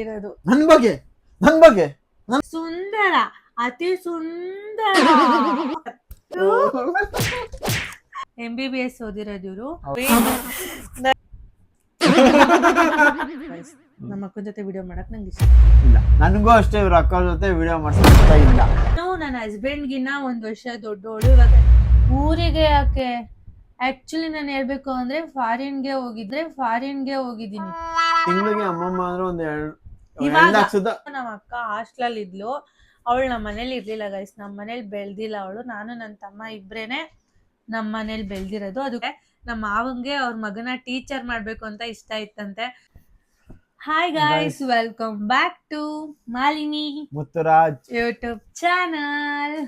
ಇರೋದು ನನ್ ಬಗ್ಗೆ ಸುಂದರ, ಅತಿ ಸುಂದರ. MBBS ಓದಿರೋದು ಇವರು. ನಮ್ಮ ಅಕ್ಕನ ಜೊತೆ ವಿಡಿಯೋ ಮಾಡಕ್ ನಂಗೆ ಇಷ್ಟ ಇಲ್ಲ. ನನಗೂ ಅಷ್ಟೇ ಇವ್ರ ಅಕ್ಕ ಜೊತೆ ವಿಡಿಯೋ ಮಾಡ್ಸಕ್ ಇಲ್ಲ. ನನ್ನ ಹಸ್ಬೆಂಡ್ಗಿನ್ನ 1 ವರ್ಷ ದೊಡ್ಡೋಳು. ಇವಾಗ ಊರಿಗೆ ಯಾಕೆ, ಆಕ್ಚುಲಿ ನಾನು ಹೇಳ್ಬೇಕು ಅಂದ್ರೆ ಫಾರಿನ್ಗೆ ಹೋಗಿದ್ದೀನಿ. ತಿಂಗಳಿಗೆ ಅಮ್ಮಮ್ಮ ಅಂದ್ರೆ ಒಂದ್ ನಮ್ಮ ಅಕ್ಕ ಹಾಸ್ಟೆಲ್ ಇದ್ಲು. ಅವಳು ನಮ್ಮ ಮನೇಲಿ ಇರ್ಲಿಲ್ಲ ಗೈಸ್. ನಮ್ಮ ಮನೇಲಿ ಬೆಳ್ದಿಲ್ಲ ಅವಳು. ನಾನು ನನ್ನ ತಮ್ಮ ಇಬ್ರೇನೆ ನಮ್ಮ ಮನೇಲಿ ಬೆಳ್ದಿರೋದು. ಅದಕ್ಕೆ ನಮ್ಮ ಮಾವಂಗೆ ಅವ್ರ ಮಗನ ಟೀಚರ್ ಮಾಡ್ಬೇಕು ಅಂತ ಇಷ್ಟ ಇತ್ತಂತೆ. Hi guys, welcome back to Malini Muthuraj YouTube channel.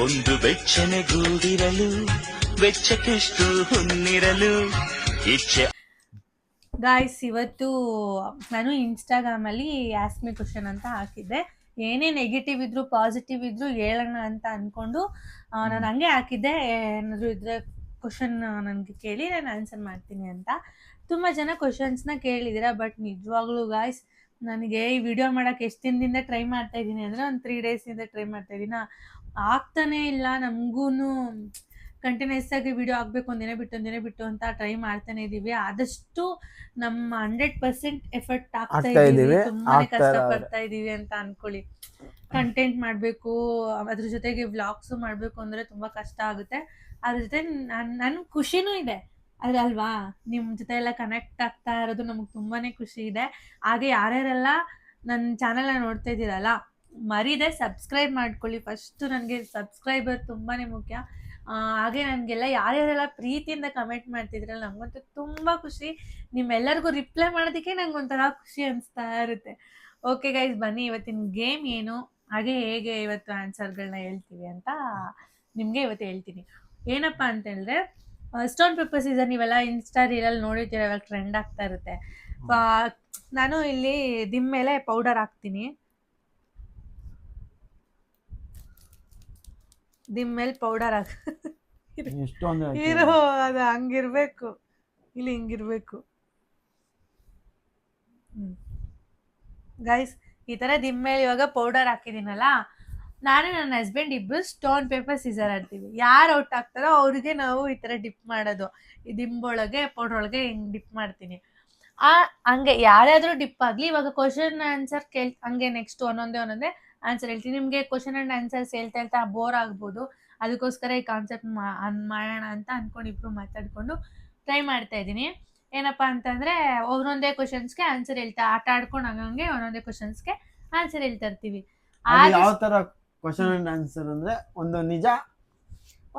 ಒಂದು ಬೆಚ್ಚನೆ ಗೂಡಿರಲು ಬೆಚ್ಚಕ್ಕೆಷ್ಟು ಹೊನ್ನಿರಲು ಇಚ್ಛೆ. ಗಾಯ್ಸ್, ಇವತ್ತು ನಾನು ಇನ್ಸ್ಟಾಗ್ರಾಮ್ ಅಲ್ಲಿ ಆಸ್ಕ್ ಮಿ ಕ್ವಶನ್ ಅಂತ ಹಾಕಿದ್ದೆ. ಏನೇ ನೆಗೆಟಿವ್ ಇದ್ರು ಪಾಸಿಟಿವ್ ಇದ್ರು ಹೇಳೋಣ ಅಂತ ಅನ್ಕೊಂಡು ನಾನು ಹಂಗೆ ಹಾಕಿದ್ದೆ. ಏನಾದ್ರು ಇದ್ರೆ ಕ್ವಶನ್ ನನಗೆ ಕೇಳಿ ನಾನು ಆನ್ಸರ್ ಮಾಡ್ತೀನಿ ಅಂತ. ತುಂಬ ಜನ ಕ್ವಶನ್ಸ್ನ ಕೇಳಿದ್ದೀರಾ. ಬಟ್ ನಿಜವಾಗ್ಲೂ ಗಾಯ್ಸ್, ನನಗೆ ಈ ವಿಡಿಯೋ ಮಾಡೋಕ್ಕೆ ಎಷ್ಟು ದಿನದಿಂದ ಟ್ರೈ ಮಾಡ್ತಾ ಇದ್ದೀನಿ ಅಂದರೆ ಒಂದು 3 ಡೇಸಿಂದ ಟ್ರೈ ಮಾಡ್ತಾ ಇದ್ದೀನಿ. ಆಗ್ತಾನೇ ಇಲ್ಲ. ನಮಗೂ ಕಂಟಿನ್ಯೂಸ್ ಆಗಿ ವಿಡಿಯೋ ಆಗಬೇಕು, ಒಂದಿನ ಬಿಟ್ಟು ಅಂತ ಟ್ರೈ ಮಾಡ್ತಾನೆ ಇದ್ದೀವಿ. ಆದಷ್ಟು ನಮ್ಮ 100% ಎಫರ್ಟ್ ಆಗ್ತಾ ಇದ್ದೀವಿ. ತುಂಬಾನೇ ಕಷ್ಟಪಡ್ತಾ ಇದ್ದೀವಿ ಅಂತ ಅನ್ಕೊಳ್ಳಿ. ಕಂಟೆಂಟ್ ಮಾಡಬೇಕು, ಅದ್ರ ಜೊತೆಗೆ ವ್ಲಾಗ್ಸು ಮಾಡಬೇಕು ಅಂದರೆ ತುಂಬ ಕಷ್ಟ ಆಗುತ್ತೆ. ಅದ್ರ ಜೊತೆ ನನ್ಗೆ ಖುಷಿನೂ ಇದೆ. ಅದ್ರ ಅಲ್ವಾ, ನಿಮ್ಮ ಜೊತೆ ಎಲ್ಲ ಕನೆಕ್ಟ್ ಆಗ್ತಾ ಇರೋದು ನಮಗೆ ತುಂಬಾನೇ ಖುಷಿ ಇದೆ. ಹಾಗೆ ಯಾರ್ಯಾರೆಲ್ಲ ನನ್ನ ಚಾನಲ್ನ ನೋಡ್ತಾ ಇದ್ದೀರಲ್ಲ, ಮರೀದೆ ಸಬ್ಸ್ಕ್ರೈಬ್ ಮಾಡ್ಕೊಳ್ಳಿ. ಫಸ್ಟು ನನಗೆ ಸಬ್ಸ್ಕ್ರೈಬರ್ ತುಂಬಾ ಮುಖ್ಯ. ಹಾಗೆ ನನಗೆಲ್ಲ ಯಾರ್ಯಾರೆಲ್ಲ ಪ್ರೀತಿಯಿಂದ ಕಮೆಂಟ್ ಮಾಡ್ತಿದ್ರಲ್ಲ, ನನಗಂತೂ ತುಂಬ ಖುಷಿ. ನಿಮ್ಮೆಲ್ಲರಿಗೂ ರಿಪ್ಲೈ ಮಾಡೋದಕ್ಕೆ ನಂಗೊಂಥರ ಖುಷಿ ಅನಿಸ್ತಾ ಇರುತ್ತೆ. ಓಕೆ ಗೈಸ್, ಬನ್ನಿ ಇವತ್ತಿನ ಗೇಮ್ ಏನು, ಹಾಗೆ ಹೇಗೆ ಇವತ್ತು ಆನ್ಸರ್ಗಳನ್ನ ಹೇಳ್ತೀವಿ ಅಂತ ನಿಮಗೆ ಇವತ್ತು ಹೇಳ್ತೀನಿ. ಏನಪ್ಪ ಅಂತ ಹೇಳಿದ್ರೆ, ಸ್ಟೋನ್ ಪೇಪರ್ ಸೀಸರ್ ನೀವೆಲ್ಲ ಇನ್ಸ್ಟಾ ರೀಲಲ್ಲಿ ನೋಡಿರ್ತೀರ, ಇವಾಗ ಟ್ರೆಂಡ್ ಆಗ್ತಾ ಇರುತ್ತೆ. ನಾನು ಇಲ್ಲಿ ದಿಮ್ ಮೇಲೆ ಪೌಡರ್ ಹಾಕ್ತೀನಿ. ದಿಮ್ ಮೇಲೆ ಪೌಡರ್ ಇರೋ ಅದು ಹಂಗಿರ್ಬೇಕು, ಇಲ್ಲಿ ಹಿಂಗಿರ್ಬೇಕು. ಗೈಸ್, ಈ ಥರ ದಿಮ್ ಮೇಲೆ ಇವಾಗ ಪೌಡರ್ ಹಾಕಿದ್ದೀನಲ್ಲ, ನಾನು ನನ್ನ ಹಸ್ಬೆಂಡ್ ಇಬ್ಬರು ಸ್ಟೋನ್ ಪೇಪರ್ ಸೀಸರ್ ಆಡ್ತೀವಿ. ಯಾರು ಔಟ್ ಆಗ್ತಾರೋ ಅವ್ರಿಗೆ ನಾವು ಈ ಥರ ಡಿಪ್ ಮಾಡೋದು. ಈ ದಿಂಬೊಳಗೆ ಪೌಡ್ರೊಳಗೆ ಹಿಂಗೆ ಡಿಪ್ ಮಾಡ್ತೀನಿ. ಹಂಗೆ ಯಾರಾದರೂ ಡಿಪ್ ಆಗಲಿ. ಇವಾಗ ಕ್ವಶನ್ ಆನ್ಸರ್ ಹಂಗೆ ನೆಕ್ಸ್ಟ್ ಒಂದೊಂದೇ ಆನ್ಸರ್ ಹೇಳ್ತೀನಿ. ನಿಮಗೆ ಕ್ವಶನ್ ಆ್ಯಂಡ್ ಆನ್ಸರ್ಸ್ ಹೇಳ್ತಾ ಬೋರ್ ಆಗ್ಬೋದು. ಅದಕ್ಕೋಸ್ಕರ ಈ ಕಾನ್ಸೆಪ್ಟ್ ಮಾಡೋಣ ಅಂತ ಅಂದ್ಕೊಂಡು ಇಬ್ಬರು ಮಾತಾಡಿಕೊಂಡು ಟ್ರೈ ಮಾಡ್ತಾ ಇದ್ದೀನಿ. ಏನಪ್ಪ ಅಂತಂದರೆ, ಒಂದೊಂದೇ ಕ್ವಶನ್ಸ್ಗೆ ಆನ್ಸರ್ ಆಟ ಆಡ್ಕೊಂಡು ಹಂಗೆ ಒಂದೊಂದೇ ಕ್ವಶನ್ಸ್ಗೆ ಆನ್ಸರ್ ಹೇಳ್ತಾ ಇರ್ತೀವಿ. ಯಾವ ತರ ಕ್ವಶನ್ ಅಂಡ್ ಆನ್ಸರ್ ಅಂದ್ರೆ ಒಂದು ನಿಜ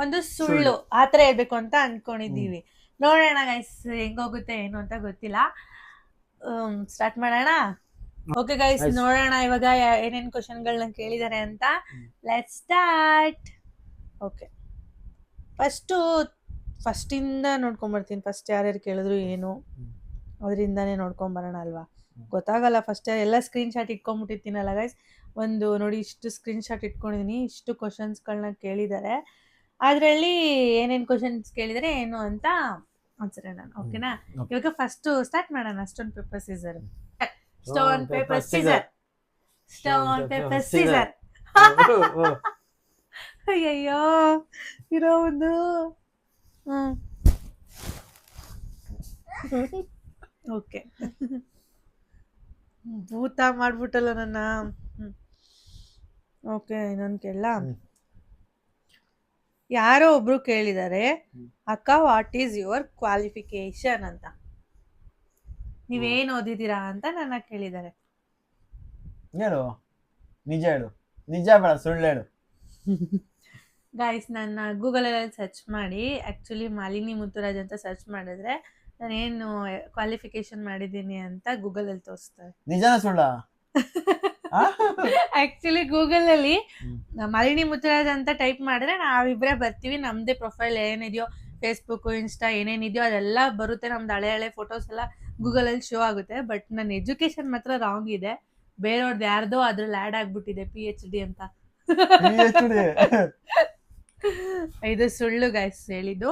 ಒಂದು ಸುಳ್ಳು ಆ ಥರ ಹೇಳ್ಬೇಕು ಅಂತ ಅನ್ಕೊಂಡಿದ್ದೀವಿ. ನೋಡೋಣ ಗೈಸ್ ಹೆಂಗೋಗುತ್ತೆ ಏನು ಅಂತ ಗೊತ್ತಿಲ್ಲ. ಸ್ಟಾರ್ಟ್ ಮಾಡೋಣ. ಓಕೆ ಗೈಸ್, ನೋಡೋಣ ಇವಾಗ ಏನೇನು ಕ್ವಶನ್ಗಳನ್ನ ಕೇಳಿದ್ದಾರೆ ಅಂತ. Let's start. ಓಕೆ, ಫಸ್ಟಿಂದ ನೋಡ್ಕೊಂಬರ್ತೀನಿ. ಫಸ್ಟ್ ಯಾರ್ಯಾರು ಕೇಳಿದ್ರು ಏನು ಅದರಿಂದಾನೇ ನೋಡ್ಕೊಂಬರೋಣ ಅಲ್ವಾ, ಗೊತ್ತಾಗಲ್ಲ. ಫಸ್ಟ್ ಎಲ್ಲ ಸ್ಕ್ರೀನ್ಶಾಟ್ ಇಟ್ಕೊಂಡ್ಬಿಟ್ಟಿರ್ತೀನಲ್ಲ ಗೈಸ್. ಒಂದು ನೋಡಿ, ಇಷ್ಟು ಸ್ಕ್ರೀನ್ಶಾಟ್ ಇಟ್ಕೊಂಡಿದ್ದೀನಿ. ಇಷ್ಟು ಕ್ವಶನ್ಸ್ಗಳನ್ನ ಕೇಳಿದ್ದಾರೆ. ಅದರಲ್ಲಿ ಏನೇನು ಕ್ವಶನ್ಸ್ ಕೇಳಿದರೆ ಏನು ಅಂತ ಆನ್ಸರ್ ನಾನು. ಓಕೆನಾ, ಇವಾಗ ಫಸ್ಟು ಸ್ಟಾರ್ಟ್ ಮಾಡೋಣ. Stone paper scissor. Stone paper scissor, stone paper scissor. ಅಯ್ಯಯ್ಯೋ, ಇರೋ ಒಂದು ಓಕೆ, ಭೂತ ಮಾಡ್ಬಿಟ್ಟಲ್ಲ ನನ್ನ. ಓಕೆ, ಇನ್ನೊಂದು ಕೇಳ. ಯಾರೋ ಒಬ್ರು ಕೇಳಿದ್ದಾರೆ, ಅಕ್ಕ ವಾಟ್ ಈಸ್ ಯುವರ್ ಕ್ವಾಲಿಫಿಕೇಶನ್ ಅಂತ. ನೀವೇನು ಓದಿದ್ದೀರಾ ಅಂತ ನನ್ನ ಕೇಳಿದ್ದಾರೆ. ಹೇಳು, ನಿಜ ಹೇಳು. ನಿಜ ಬೇಡ, ಸುಳ್ಳು ಹೇಳು. ಗೈಸ್, ನನ್ನ ಗೂಗಲಲ್ಲಿ ಸರ್ಚ್ ಮಾಡಿ, ಆ್ಯಕ್ಚುಲಿ ಮಾಲಿನಿ ಮುತ್ತುರಾಜ್ ಅಂತ ಸರ್ಚ್ ಮಾಡಿದ್ರೆ ನಾನೇನು ಕ್ವಾಲಿಫಿಕೇಶನ್ ಮಾಡಿದ್ದೀನಿ ಅಂತ ಗೂಗಲಲ್ಲಿ ತೋರಿಸ್ತಾರೆ. ನಿಜನಾ ಸುಳ್ಳ? ಆ್ಯಕ್ಚುಲಿ ಗೂಗಲಲ್ಲಿ ಮಾಲಿನಿ ಮುತ್ತುರಾಜ್ ಅಂತ ಟೈಪ್ ಮಾಡಿದ್ರೆ ನಾವಿಬ್ಬರೇ ಬರ್ತೀವಿ. ನಮ್ಮದೇ ಪ್ರೊಫೈಲ್ ಏನಿದೆಯೋ, ಫೇಸ್ಬುಕ್ಕು, ಇನ್ಸ್ಟಾ ಏನೇನಿದೆಯೋ ಅದೆಲ್ಲ ಬರುತ್ತೆ. ನಮ್ದು ಹಳೆ ಫೋಟೋಸ್ ಎಲ್ಲ ಗೂಗಲಲ್ಲಿ ಶೋ ಆಗುತ್ತೆ. ಬಟ್ ನನ್ನ ಎಜುಕೇಶನ್ ಮಾತ್ರ ರಾಂಗ್ ಇದೆ. ಬೇರೆಯವ್ರದ್ದು ಯಾರ್ದೋ ಅದ್ರಲ್ಲಿ ಆ್ಯಡ್ ಆಗಿಬಿಟ್ಟಿದೆ PhD ಅಂತ. ಇದು ಸುಳ್ಳು ಗೈಸ್ ಹೇಳಿದ್ದು.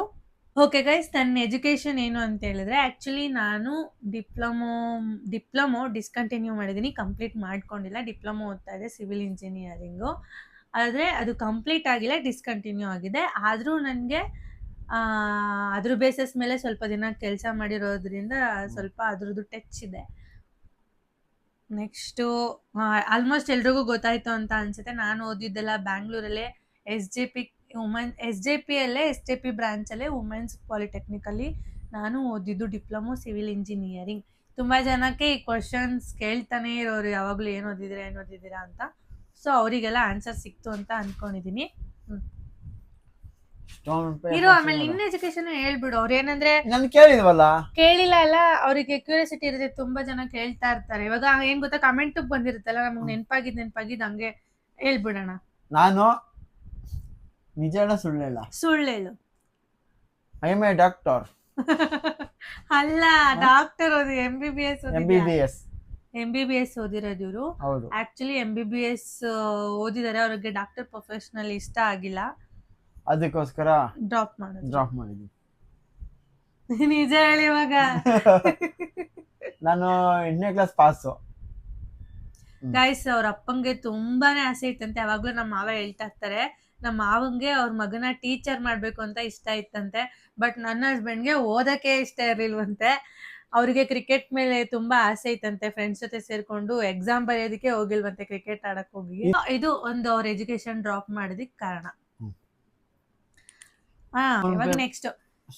ಓಕೆ ಗೈಸ್, ನನ್ನ ಎಜುಕೇಶನ್ ಏನು ಅಂತ ಹೇಳಿದ್ರೆ ಆ್ಯಕ್ಚುಲಿ ನಾನು ಡಿಪ್ಲೊಮೊ ಡಿಸ್ಕಂಟಿನ್ಯೂ ಮಾಡಿದ್ದೀನಿ, ಕಂಪ್ಲೀಟ್ ಮಾಡ್ಕೊಂಡಿಲ್ಲ. ಡಿಪ್ಲೊಮೊ ಓದ್ತಾ ಇದೆ ಸಿವಿಲ್ ಇಂಜಿನಿಯರಿಂಗು, ಆದರೆ ಅದು ಕಂಪ್ಲೀಟ್ ಆಗಿಲ್ಲ, ಡಿಸ್ಕಂಟಿನ್ಯೂ ಆಗಿದೆ. ಆದರೂ ನನಗೆ ಅದ್ರ ಬೇಸಸ್ ಮೇಲೆ ಸ್ವಲ್ಪ ದಿನ ಕೆಲಸ ಮಾಡಿರೋದ್ರಿಂದ ಸ್ವಲ್ಪ ಅದ್ರದ್ದು ಟಚ್ ಇದೆ. ನೆಕ್ಸ್ಟು ಆಲ್ಮೋಸ್ಟ್ ಎಲ್ರಿಗೂ ಗೊತ್ತಾಯ್ತು ಅಂತ ಅನ್ಸುತ್ತೆ, ನಾನು ಓದಿದ್ದೆಲ್ಲ ಬ್ಯಾಂಗ್ಳೂರಲ್ಲೇ SJP ಬ್ರಾಂಚಲ್ಲೇ ವುಮೆನ್ಸ್ ಪಾಲಿಟೆಕ್ನಿಕಲ್ಲಿ ನಾನು ಓದಿದ್ದು ಡಿಪ್ಲೊಮೊ ಸಿವಿಲ್ ಇಂಜಿನಿಯರಿಂಗ್. ತುಂಬ ಜನಕ್ಕೆ ಈ ಕ್ವಶನ್ಸ್ ಕೇಳ್ತಾನೆ ಇರೋರು, ಯಾವಾಗಲೂ ಏನು ಓದಿದ್ದೀರಾ ಅಂತ. ಸೊ ಅವರಿಗೆಲ್ಲ ಆನ್ಸರ್ ಸಿಕ್ತು ಅಂತ ಅಂದ್ಕೊಂಡಿದ್ದೀನಿ. ಇರೋ ಆಮೇಲೆ ನಿನ್ನ ಎಜುಕೇಶನ್ ಹೇಳ್ಬಿಡು. ಅವ್ರು ಏನಂದ್ರೆ ನಾನು ಕೇಳಿದ್ವಲ್ಲ, ಕೇಳಿಲ್ಲ ಅಲ್ಲ, ಅವ್ರಿಗೆ ಕ್ಯೂರಿಯಾಸಿಟಿ ಇರುತ್ತೆ, ತುಂಬಾ ಜನ ಕೇಳ್ತಾ ಇರ್ತಾರೆ. ಇವಾಗ ಏನ್ ಗೊತ್ತಾ, ಕಮೆಂಟ್ ಬಂದಿರುತ್ತಲ್ಲ, ನಮ್ಗೆ ನೆನ್ಪಾಗಿದ್ ಹಂಗೆ ಹೇಳ್ಬಿಡೋಣ. ನಾನು ನಿಜ ಹೇಳ ಸುಳ್ಳು ಹೇಳ? ಸುಳ್ಳು ಹೇಳು. I M A doctor. ಅಲ್ಲ, ಡಾಕ್ಟರ್ ಓದಿ MBBS ಓದಿರೋದು ಇವರು. ಹೌದು, ಆಕ್ಚುಲಿ MBBS ಓದಿದ್ದಾರೆ, ಅವ್ರಿಗೆ ಡಾಕ್ಟರ್ ಪ್ರೊಫೆಷನಲ್ ಇಷ್ಟ ಆಗಿಲ್ಲ, ಅದಕ್ಕೋಸ್ಕರ ಡ್ರಾಪ್ ಮಾಡಿದ್ವಿ. ನಿಜ ಹೇಳಿ ಇವಾಗ. ನಾನು 8ನೇ ಕ್ಲಾಸ್ ಪಾಸು. ಗೈಸ್, ಅವ್ರ ಅಪ್ಪಂಗೆ ತುಂಬಾನೇ ಆಸೆ ಇತ್ತಂತೆ. ಯಾವಾಗ್ಲೂ ನಮ್ಮ ಮಾವ ಹೇಳ್ತಾ ಇರ್ತಾರೆ, ನಮ್ಮ ಮಾವಂಗೆ ಅವ್ರ ಮಗನ ಟೀಚರ್ ಮಾಡ್ಬೇಕು ಅಂತ ಇಷ್ಟ ಇತ್ತಂತೆ. ಬಟ್ ನನ್ನ ಹಸ್ಬೆಂಡ್ಗೆ ಓದಕ್ಕೆ ಇಷ್ಟ ಇರ್ಲಿಲ್ವಂತೆ. ಅವ್ರಿಗೆ ಕ್ರಿಕೆಟ್ ಮೇಲೆ ತುಂಬಾ ಆಸೆ ಇತ್ತಂತೆ. ಫ್ರೆಂಡ್ಸ್ ಜೊತೆ ಸೇರ್ಕೊಂಡು ಎಕ್ಸಾಮ್ ಬರೆಯೋದಕ್ಕೆ ಹೋಗಿಲ್ವಂತೆ, ಕ್ರಿಕೆಟ್ ಆಡಕ್ ಹೋಗಿ. ಇದು ಒಂದು ಅವ್ರ ಎಜುಕೇಶನ್ ಡ್ರಾಪ್ ಮಾಡೋದಕ್ಕೆ ಕಾರಣ. ಇವಾಗ ನೆಕ್ಸ್ಟ್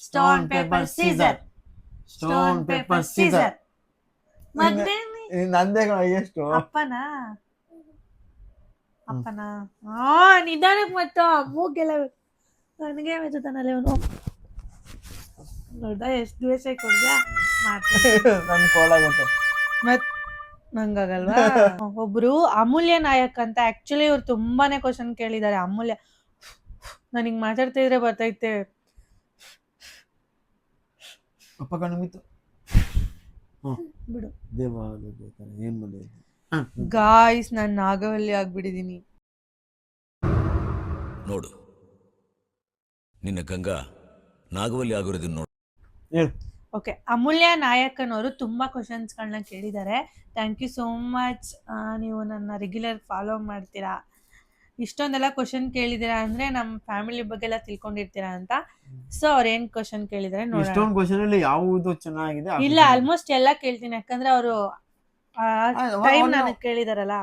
ಸ್ಟೋನ್ ಪೇಪರ್ ಸೀಸರ್. ಮತ್ತೆ ನಂದೇ ಎಷ್ಟು ಅಪ್ಪನಾ ನಿಧಾನಕ್ಕೆ ಮತ್ತು ಮೂಗೆಲ್ಲ ನನಗೆ ಮೆಚ್ಚುತ್ತಾನಲ್ಲ ಇವನು. ನೋಡ್ದ ಎಷ್ಟು ದ್ವೇಷ ಕೊಡ್ದ ನನ್ ಕೋಲಾಗುತ್ತೆ ಮತ್ ನಂಗಾಗಲ್ವಾ. ಒಬ್ರು ಅಮೂಲ್ಯ ನಾಯಕ್ ಅಂತ, ಆಕ್ಚುಲಿ ಇವ್ರು ತುಂಬಾನೇ ಕ್ವಶನ್ ಕೇಳಿದ್ದಾರೆ. ಅಮೂಲ್ಯ, ನನಗ್ ಮಾತಾಡ್ತಾ ಇದ್ರೆ ಬರ್ತೈತೆ. ಅಪ್ಪ ಕಣ್ಣಿತ್ತು ಬಿಡು. ಏನ್ ಗಾಯ್ಸ್, ನಾನು ನಾಗವಲ್ಲಿ ಆಗ್ಬಿಟ್ಟಿದೀನಿ. ನೋಡು, ನಿನ್ನ ಗಂಗಾ ನಾಗವಲ್ಲಿ ಆಗಿರೋದನ್ನ ನೋಡು. ಓಕೆ, ಅಮೂಲ್ಯ ನಾಯಕ್ ಅನ್ನೋರು ತುಂಬಾ ಕ್ವಶನ್ಸ್ಗಳನ್ನ ಕೇಳಿದ್ದಾರೆ. Thank you so much. ನೀವು ನನ್ನ ರೆಗ್ಯುಲರ್ ಫಾಲೋ ಮಾಡ್ತೀರಾ. ಇಷ್ಟೊಂದೆಲ್ಲ ಕ್ವಶನ್ ಕೇಳಿದಿರಾ ಅಂದ್ರೆ ನಮ್ಮ ಫ್ಯಾಮಿಲಿ ಬಗ್ಗೆ ಎಲ್ಲ ತಿಳ್ಕೊಂಡಿರ್ತೀರಾ ಅಂತ. ಸೊ ಅವ್ರ ಏನ್ ಕ್ವಶನ್ ಕೇಳಿದಾರೆ ನೋಡೋಣ. ಕ್ವಶನ್ ಅಲ್ಲಿ ಯಾವುದು ಚೆನ್ನಾಗಿದೆ? ಇಲ್ಲ, ಆಲ್ಮೋಸ್ಟ್ ಎಲ್ಲ ಕೇಳ್ತೀನಿ, ಯಾಕಂದ್ರೆ ಅವರು ಟೈಮ್ ನನಗೆ ಕೇಳಿದಾರಲ್ಲ.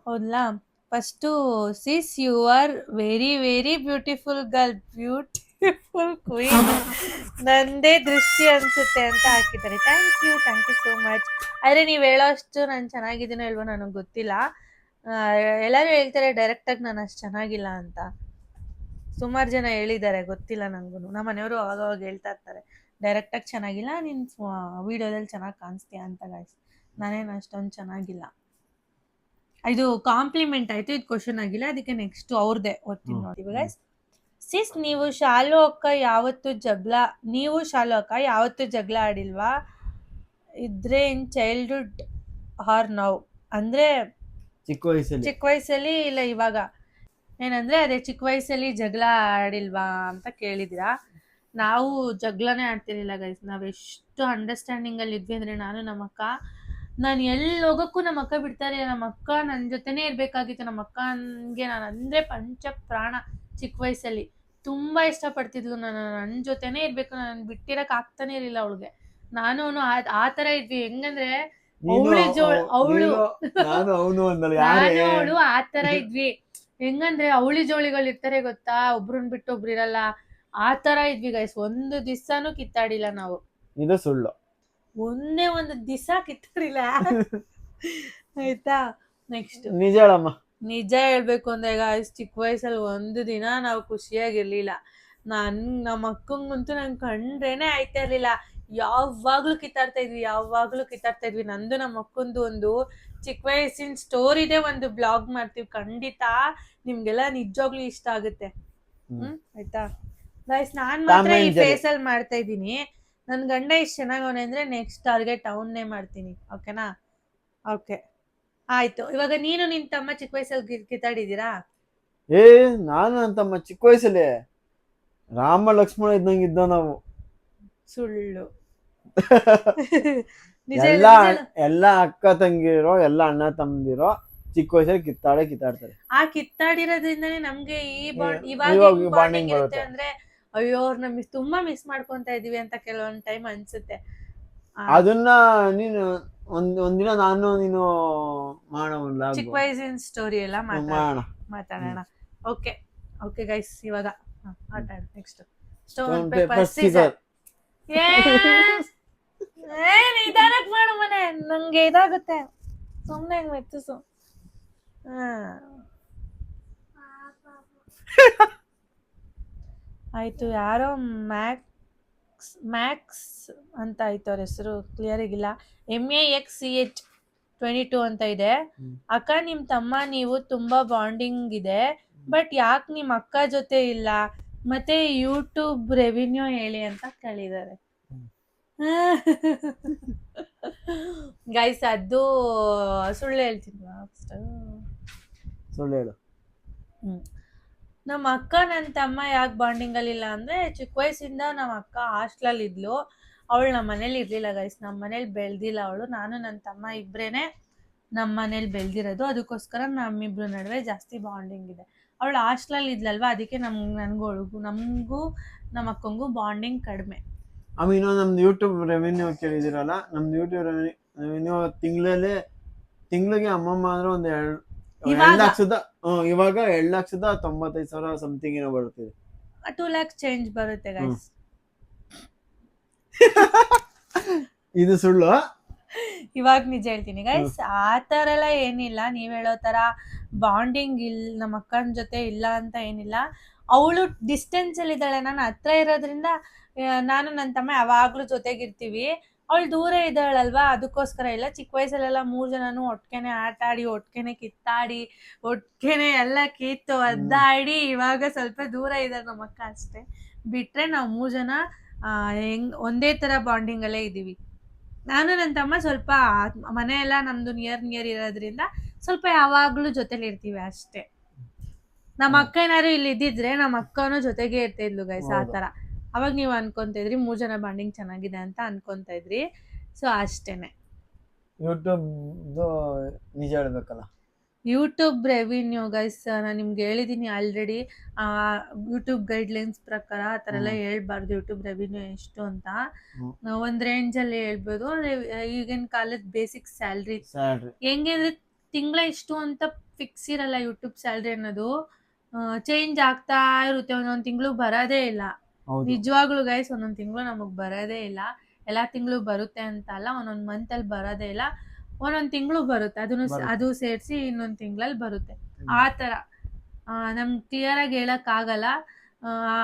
ಹೌದಾ? First, sis you are very very beautiful girl, beautiful queen, ನಂದೇ ದೃಷ್ಟಿ ಅನ್ಸುತ್ತೆ ಅಂತ ಹಾಕಿದ್ದಾರೆ. Thank you so much. ಆದ್ರೆ ನೀವು ಹೇಳೋ ಅಷ್ಟು ನಾನು ಚೆನ್ನಾಗಿದ್ದೀನೋ ಇಲ್ವೋ ನನಗೆ ಗೊತ್ತಿಲ್ಲ. ಎಲ್ಲರೂ ಹೇಳ್ತಾರೆ ಡೈರೆಕ್ಟಾಗಿ ನಾನು ಅಷ್ಟು ಚೆನ್ನಾಗಿಲ್ಲ ಅಂತ. ಸುಮಾರು ಜನ ಹೇಳಿದ್ದಾರೆ, ಗೊತ್ತಿಲ್ಲ ನನಗೂ. ನಮ್ಮ ಮನೆಯವರು ಅವಾಗ ಹೇಳ್ತಾ ಇರ್ತಾರೆ, ಡೈರೆಕ್ಟಾಗಿ ಚೆನ್ನಾಗಿಲ್ಲ, ನೀನು ವಿಡಿಯೋದಲ್ಲಿ ಚೆನ್ನಾಗಿ ಕಾಣಿಸ್ತೀಯ ಅಂತ. ಗಾಯ್ಸ್, ನಾನೇನು ಅಷ್ಟೊಂದು ಚೆನ್ನಾಗಿಲ್ಲ. ಇದು ಕಾಂಪ್ಲಿಮೆಂಟ್ ಆಯಿತು, ಇದು ಕ್ವಶನ್ ಆಗಿಲ್ಲ. ಅದಕ್ಕೆ ನೆಕ್ಸ್ಟ್ ಅವ್ರದ್ದೇ ಓದ್ತೀನಿ ನೋಡಿ. ಗೈಸ್, ಸಿಸ್ ನೀವು ಶಾಲು ಅಕ್ಕ ಯಾವತ್ತು ಜಗಳ ಆಡಿಲ್ವಾ? ಇದ್ರೆ ಇನ್ ಚೈಲ್ಡ್ಹುಡ್ ಆರ್ ನೌ? ಅಂದರೆ ಚಿಕ್ಕ ವಯಸ್ಸಲ್ಲಿ ಇಲ್ಲ ಇವಾಗ. ಏನಂದ್ರೆ ಅದೇ ಚಿಕ್ಕ ವಯಸ್ಸಲ್ಲಿ ಜಗಳ ಆಡಿಲ್ವಾ ಅಂತ ಕೇಳಿದಿರಾ. ನಾವು ಜಗಳನೇ ಆಡ್ತಿರ್ಲಿಲ್ಲ ಗೈಸ್. ನಾವು ಎಷ್ಟು ಅಂಡರ್ಸ್ಟ್ಯಾಂಡಿಂಗ್ ಅಲ್ಲಿ ಇದ್ವಿ ಅಂದ್ರೆ, ನಮ್ಮ ಎಲ್ಲಿ ಹೋಗೋಕ್ಕೂ ನಮ್ಮ ಅಕ್ಕ ಬಿಡ್ತಾರೆ. ನಮ್ಮ ಅಕ್ಕ ನನ್ನ ಜೊತೆನೇ ಇರ್ಬೇಕಾಗಿತ್ತು. ನಮ್ಮ ಅಕ್ಕನ್ಗೆ ನಾನು ಅಂದ್ರೆ ಪಂಚ ಪ್ರಾಣ. ಚಿಕ್ಕ ವಯಸ್ಸಲ್ಲಿ ತುಂಬಾ ಇಷ್ಟಪಡ್ತಿದ್ಲು, ನನ್ನ ಜೊತೆನೇ ಇರ್ಬೇಕು, ನಾನು ಬಿಟ್ಟಿರಕ್ ಆಗ್ತಾನೆ ಇರಲಿಲ್ಲ ಅವಳಿಗೆ. ನಾನು ಆ ತರ ಇದ್ವಿ. ಹೆಂಗಂದ್ರೆ ಅವಳು ಆ ತರ ಇದ್ವಿ. ಹೆಂಗಂದ್ರೆ ಅವಳಿ ಜೋಳಿಗಳು ಇರ್ತಾರೆ ಗೊತ್ತಾ, ಒಬ್ರನ್ ಬಿಟ್ಟು ಒಬ್ರು ಇರಲ್ಲ, ಆ ತರ ಇದ್ವಿ ಗೈಸ್. ಒಂದು ದಿವ್ಸನೂ ಕಿತ್ತಾಡಿಲ್ಲ ನಾವು. ಇದು ಸುಳ್ಳು. ಒಂದೇ ಒಂದು ದಿವಸ ಕಿತ್ತಾಡಿಲ್ಲ. ಆಯ್ತಾ? ನೆಕ್ಸ್ಟ್ ನಿಜ ಹೇಳಮ್ಮ. ನಿಜ ಹೇಳ್ಬೇಕು ಅಂದ್ರೆ ಗಾಯ್ಸ್, ಚಿಕ್ಕ ವಯಸ್ಸಲ್ಲಿ ಒಂದು ದಿನ ನಾವು ಖುಷಿಯಾಗಿರ್ಲಿಲ್ಲ. ನಮ್ಮ ಅಕ್ಕಂಗಂತೂ ನಂಗೆ ಕಂಡ್ರೇನೆ ಆಯ್ತಾ ಇರ್ಲಿಲ್ಲ. ಯಾವಾಗ್ಲೂ ಕಿತ್ತಾಡ್ತಾ ಇದ್ವಿ. ನಂದು ನಮ್ಮ ಅಕ್ಕಂದು ಒಂದು ಚಿಕ್ಕ ವಯಸ್ಸಿನ ಸ್ಟೋರಿದೇ ಒಂದು ಬ್ಲಾಗ್ ಮಾಡ್ತೀವಿ, ಖಂಡಿತ ನಿಮ್ಗೆಲ್ಲ ನಿಜವಾಗ್ಲೂ ಇಷ್ಟ ಆಗುತ್ತೆ. ಆಯ್ತಾ ಗೈಸ್, ನಾನ್ ಮಾತ್ರ ಈ ಫೇಸ್ ಅಲ್ಲಿ ಮಾಡ್ತಾ ಇದ್ದೀನಿ. ನನ್ ಗಂಡ ಇಷ್ಟ ಚೆನ್ನಾಗವನೆ ಅಂದ್ರೆ ನೆಕ್ಸ್ಟ್ ಟಾರ್ಗೆಟ್ ಅವನ್ನೇ ಮಾಡ್ತೀನಿ. ಓಕೆನಾ? ಓಕೆ, ಆಯ್ತು. ಇವಾಗ ನೀನು ನಿನ್ ತಮ್ಮ ಚಿಕ್ಕ ವಯಸ್ಸಲ್ಲಿ ಕಿತ್ತಾಡಿದೀರಾ? ನಾನು ನನ್ನ ತಮ್ಮ ಚಿಕ್ಕ ವಯಸ್ಸಲ್ಲಿ ರಾಮ ಲಕ್ಷ್ಮಣ ಇದ್ದಂಗೆ ಇದ್ದೋ ನಾವು. ಸುಳ್ಳು. ನಿಜ ಎಲ್ಲ ಹೇಳು. ಎಲ್ಲ ಅಕ್ಕ ತಂಗಿರೋ ಎಲ್ಲ ಅಣ್ಣ ತಮ್ಮದಿರೋ ಚಿಕ್ಕ ವಯಸ್ಸಲ್ಲಿ ಕಿತ್ತಾಡ್ತಾರೆ. ಆ ಕಿತ್ತಾಡಿರೋದ್ರಿಂದನೇ ನಮ್ಗೆ ಈ ಇವಾಗ ಇವಾಗ bonding ಬಾಂಡಿಂಗ್ ಇರುತ್ತೆ ಬರುತ್ತೆ. ಅಂದ್ರೆ ಅಯ್ಯೋ ಅವ್ರನ್ನ ತುಂಬಾ ಮಿಸ್ ಮಾಡ್ಕೊಂತ ಇದೀವಿ ಅಂತ ಕೆಲವೊಂದ್ ಟೈಮ್ ಅನ್ಸುತ್ತೆ. ಅದನ್ನ ನೀನು ಒಂದಿನ ನಾನು ನೀನು ಮಾಡೋಣ, ಚಿಕ್ಕ ವಯಸ್ಸಿನ ಸ್ಟೋರಿ ಎಲ್ಲ ಮಾಡೋಣ. ಮಾತಾಡೋಣ. ಓಕೆ ಓಕೆ ಗೈಸ್, ಇವಾಗ ಆಟ ಆಡ. Next Stone, stone paper, paper scissor. Scissor. ನಿಧಾನಕ್ ಮಾಡು ಮನೆ, ನಂಗೆ ಇದಾಗುತ್ತೆ. ಸುಮ್ನೆ ಹೆಂಗ್ ಮೆತ್ತಿಸು. ಆಯ್ತು. ಯಾರೋ ಮ್ಯಾಕ್ಸ್ ಅಂತ ಆಯ್ತು ಅವ್ರ ಹೆಸರು, ಕ್ಲಿಯರ್ ಆಗಿಲ್ಲ. MAXCH22 ಅಂತ ಇದೆ. ಅಕ್ಕ ನಿಮ್ ತಮ್ಮ ನೀವು ತುಂಬಾ ಬಾಂಡಿಂಗ್ ಇದೆ, ಬಟ್ ಯಾಕೆ ನಿಮ್ ಅಕ್ಕ ಜೊತೆ ಇಲ್ಲ, ಮತ್ತೆ ಯೂಟ್ಯೂಬ್ ರೆವಿನ್ಯೂ ಹೇಳಿ ಅಂತ ಕೇಳಿದ್ದಾರೆ. ಗೈಸ್ ಅದು ಸುಳ್ಳು ಹೇಳ್ತೀನಿ. ಸುಳ್ಳು ಹೇಳು. ನಮ್ಮ ಅಕ್ಕ ನನ್ನ ತಮ್ಮ ಯಾಕೆ ಬಾಂಡಿಂಗ್ ಅಲ್ಲಿ ಇಲ್ಲ ಅಂದ್ರೆ, ಚಿಕ್ಕ ವಯಸ್ಸಿಂದ ನಮ್ಮ ಅಕ್ಕ ಹಾಸ್ಟೆಲ್ ಇದ್ಲು. ಅವಳು ನಮ್ಮ ಮನೇಲಿ ಇರ್ಲಿಲ್ಲ ಗೈಸ್, ನಮ್ಮ ಮನೇಲಿ ಬೆಳ್ದಿಲ್ಲ ಅವಳು. ನಾನು ನನ್ನ ತಮ್ಮ ಇಬ್ರೇನೆ ನಮ್ಮ ಮನೇಲಿ ಬೆಳ್ದಿರೋದು. ಅದಕ್ಕೋಸ್ಕರ ನಮ್ಮಿಬ್ರು ನಡುವೆ ಜಾಸ್ತಿ ಬಾಂಡಿಂಗ್ ಇದೆ. ಅವಳು ಹಾಸ್ಟೆಲ್ ಇದ್ಲಲ್ವಾ, ಅದಕ್ಕೆ ನಮಗೂ ನಮ್ಮ ಅಕ್ಕಂಗೂ ಬಾಂಡಿಂಗ್ ಕಡಿಮೆ. ಆಮೇಲೆ ನಮ್ದು ಯೂಟ್ಯೂಬ್ ರೆವಿನ್ಯೂ ಕೇಳಿದಿರಲ್ಲ, ನಮ್ದು ಯೂಟ್ಯೂಬ್ ರೆವಿನ್ಯೂ ತಿಂಗಳಿಗೆ ಅಮ್ಮಮ್ಮ ಅಂದ್ರೆ ಒಂದು 2 ಲಕ್ಷದ ಇವಾಗ 2,95,000 ಸಮಥಿಂಗ್ ಏನೋ ಬರುತ್ತಿದೆ. 2 lakhs ಚೇಂಜ್ ಬರುತ್ತೆ ಗೈಸ್. ಇದು ಸುಳ್ಳು. ಇವಾಗ ನಿಜ ಹೇಳ್ತೀನಿ ಗೈಸ್, ಆ ಥರ ಎಲ್ಲ ಏನಿಲ್ಲ. ನೀವ್ ಹೇಳೋ ತರ ಬಾಂಡಿಂಗ್ ನಮ್ಮ ಅಕ್ಕನ ಜೊತೆ ಇಲ್ಲ ಅಂತ ಏನಿಲ್ಲ. ಅವಳು ಡಿಸ್ಟೆನ್ಸ್ ಅಲ್ಲಿ ಇದ್ದಾಳೆ, ನಾನು ಹತ್ರ ಇರೋದ್ರಿಂದ ನಾನು ನನ್ನ ತಮ್ಮ ಯಾವಾಗ್ಲೂ ಜೊತೆಗಿರ್ತೀವಿ. ಅವಳು ದೂರ ಇದ್ದಾಳಲ್ವಾ, ಅದಕ್ಕೋಸ್ಕರ ಇಲ್ಲ. ಚಿಕ್ಕ ವಯಸ್ಸಲ್ಲೆಲ್ಲ 3 ಜನನು ಒಟ್ಟಿಗೆನೆ ಆಟ ಆಡಿ, ಒಟ್ಟಿಗೆನೆ ಕಿತ್ತಾಡಿ, ಒಟ್ಟಿಗೆನೆ ಎಲ್ಲ ಕಿತ್ತು ಒದ್ದಾಡಿ, ಇವಾಗ ಸ್ವಲ್ಪ ದೂರ ಇದ್ದಾರೆ ನಮ್ಮ ಅಕ್ಕ ಅಷ್ಟೇ. ಬಿಟ್ರೆ ನಾವು 3 ಜನ ಒಂದೇ ತರ ಬಾಂಡಿಂಗ್ ಅಲ್ಲೇ ಇದೀವಿ. ನಾನು ನನ್ನ ತಮ್ಮ ಸ್ವಲ್ಪ ಮನೆಯೆಲ್ಲ ನಮ್ದು ನಿಯರ್ ಇರೋದ್ರಿಂದ ಸ್ವಲ್ಪ ಯಾವಾಗ್ಲೂ ಜೊತೆಲಿ ಇರ್ತೀವಿ ಅಷ್ಟೇ. ನಮ್ಮ ಅಕ್ಕ ಏನಾದ್ರು ಇಲ್ಲಿ ಇದ್ದಿದ್ರೆ ನಮ್ಮ ಅಕ್ಕನೂ ಜೊತೆಗೆ ಇರ್ತಾ ಇದ್ಲು ಗೈಸ್. ಆ ತರ ಅವಾಗ ನೀವು ಅನ್ಕೊಂತ ಇದ್ರಿ 3 ಜನ ಬಾಂಡಿಂಗ್ ಚೆನ್ನಾಗಿದೆ ಅಂತ ಅನ್ಕೊಂತ ಇದ್ರಿ. ಸೊ ಅಷ್ಟೇನೆ. ಯೂಟ್ಯೂಬ್ ನಿಜ ಹೇಳ್ಬೇಕಲ್ಲ, ಯೂಟ್ಯೂಬ್ ರೆವಿನ್ಯೂ ಗೈಸ್ ನಾನು ನಿಮ್ಗೆ ಹೇಳಿದೀನಿ ಆಲ್ರೆಡಿ. ಯೂಟ್ಯೂಬ್ ಗೈಡ್ಲೈನ್ಸ್ ಪ್ರಕಾರ ಆ ಥರ ಎಲ್ಲ ಹೇಳ್ಬಾರ್ದು. ಯೂಟ್ಯೂಬ್ ರೆವಿನ್ಯೂ ಎಷ್ಟು ಅಂತ ಒಂದ್ ರೇಂಜಲ್ಲಿ ಹೇಳ್ಬೋದು. ಈಗಿನ ಕಾಲದ ಬೇಸಿಕ್ ಸ್ಯಾಲ್ರಿ ಹೆಂಗೆ ಅಂದ್ರೆ ತಿಂಗಳ ಇಷ್ಟು ಅಂತ ಫಿಕ್ಸ್ ಇರಲ್ಲ. ಯೂಟ್ಯೂಬ್ ಸ್ಯಾಲ್ರಿ ಅನ್ನೋದು ಚೇಂಜ್ ಆಗ್ತಾ ಇರುತ್ತೆ. ಒಂದೊಂದು ತಿಂಗಳು ಬರೋದೇ ಇಲ್ಲ. ನಿಜವಾಗ್ಲೂ ಗೈಸ್, ಒಂದೊಂದು ತಿಂಗಳು ನಮಗ್ ಬರೋದೇ ಇಲ್ಲ. ಎಲ್ಲಾ ತಿಂಗಳು ಬರುತ್ತೆ ಅಂತ ಅಲ್ಲ, ಒಂದೊಂದ್ ಮಂತ್ ಅಲ್ಲಿ ಬರೋದೇ ಇಲ್ಲ. ಒಂದೊಂದ್ ತಿಂಗಳು ಬರುತ್ತೆ, ಅದು ಸೇರಿಸಿ ಇನ್ನೊಂದ್ ತಿಂಗಳಲ್ಲಿ ಬರುತ್ತೆ. ಆ ತರ ನಮ್ಗೆ ಕ್ಲಿಯರ್ ಆಗಿ ಹೇಳಕ್ ಆಗಲ್ಲ.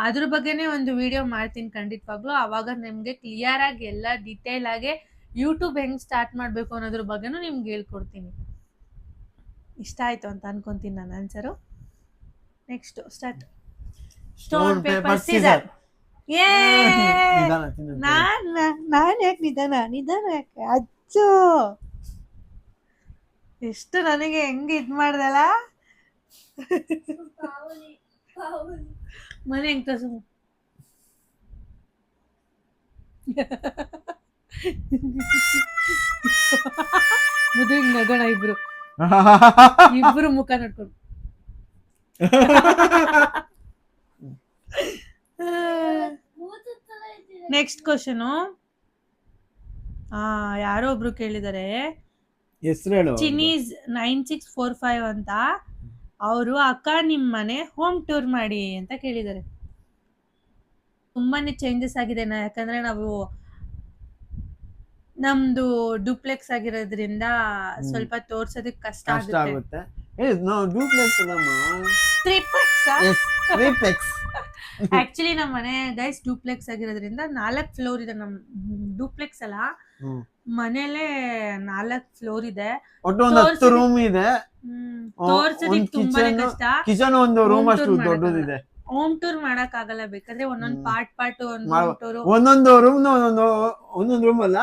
ಅದ್ರ ಬಗ್ಗೆನೇ ಒಂದು ವಿಡಿಯೋ ಮಾಡ್ತೀನಿ ಖಂಡಿತವಾಗ್ಲೂ. ಅವಾಗ ನಿಮ್ಗೆ ಕ್ಲಿಯರ್ ಆಗಿ ಎಲ್ಲ ಡಿಟೇಲ್ ಆಗಿ ಯೂಟ್ಯೂಬ್ ಹೆಂಗ್ ಸ್ಟಾರ್ಟ್ ಮಾಡ್ಬೇಕು ಅನ್ನೋದ್ರ ಬಗ್ಗೆನೂ ನಿಮ್ಗೆ ಹೇಳ್ಕೊಡ್ತೀನಿ. ಇಷ್ಟ ಆಯ್ತು ಅಂತ ಅನ್ಕೊಂತೀನಿ ನಾನು answer. Next start. Stone paper scissor. ನಾನ್ ಯಾಕೆ ನಿಧಾನ ಯಾಕೆ ಅಚ್ಚು, ಎಷ್ಟು ನನಗೆ ಹೆಂಗ್ ಇದ್ ಮಾಡ್ದಲ್ಲ. ಮನೆ ಹೆಂಗ್ ತೋರ್ಸು. ಮುದು ಹಿಂಗ್ ನಗೋಣ ಇಬ್ರು ಮುಖ ನೋಡ್ಕೊಂಡು. Next question. ಯಾರೋ ಒಬ್ರು ಕೇಳಿದಾರೆ, ಚಿನೀಸ್ 9645 ಅಂತ. ಅವರು ಅಕ್ಕ ನಿಮ್ ಮನೆ ಹೋಮ್ ಟೂರ್ ಮಾಡಿ ಅಂತ ಕೇಳಿದ್ದಾರೆ. ತುಂಬಾನೇ ಚೇಂಜಸ್ ಆಗಿದೆ. ಯಾಕಂದ್ರೆ ನಾವು ನಮ್ದು ಡೂಪ್ಲೆಕ್ಸ್ ಆಗಿರೋದ್ರಿಂದ ಸ್ವಲ್ಪ ತೋರ್ಸೋದಕ್ಕೆ ಕಷ್ಟ ಆಗುತ್ತೆ. ಆಕ್ಚುಲಿ ನಮ್ಮ ಮನೆ ಗೈಸ್ ಡೂಪ್ಲೆಕ್ಸ್ ಆಗಿರೋದ್ರಿಂದ 4 ಫ್ಲೋರ್ ಇದೆ. ನಮ್ ಡೂಪ್ಲೆಕ್ಸ್ ಅಲ್ಲ, ಮನೇಲೆ 4 ಫ್ಲೋರ್ ಇದೆ. ರೂಮ್ ಇದೆ. ತೋರ್ಸೋದಕ್ಕೆ ತುಂಬಾನೇ ಕಷ್ಟ. ಕಿಚನ್ ಒಂದು ರೂಮ್ ಅಷ್ಟು ದೊಡ್ಡದಿದೆ. ಹೋಮ್ ಟೂರ್ ಮಾಡಕ್ ಆಗಲ್ಲ. ಬೇಕಾದ್ರೆ ಒಂದೊಂದು ಪಾರ್ಟ್ ಒಂದೊಂದು ರೂಮ್ ಒಂದೊಂದು ರೂಮ್ ಅಲ್ಲ,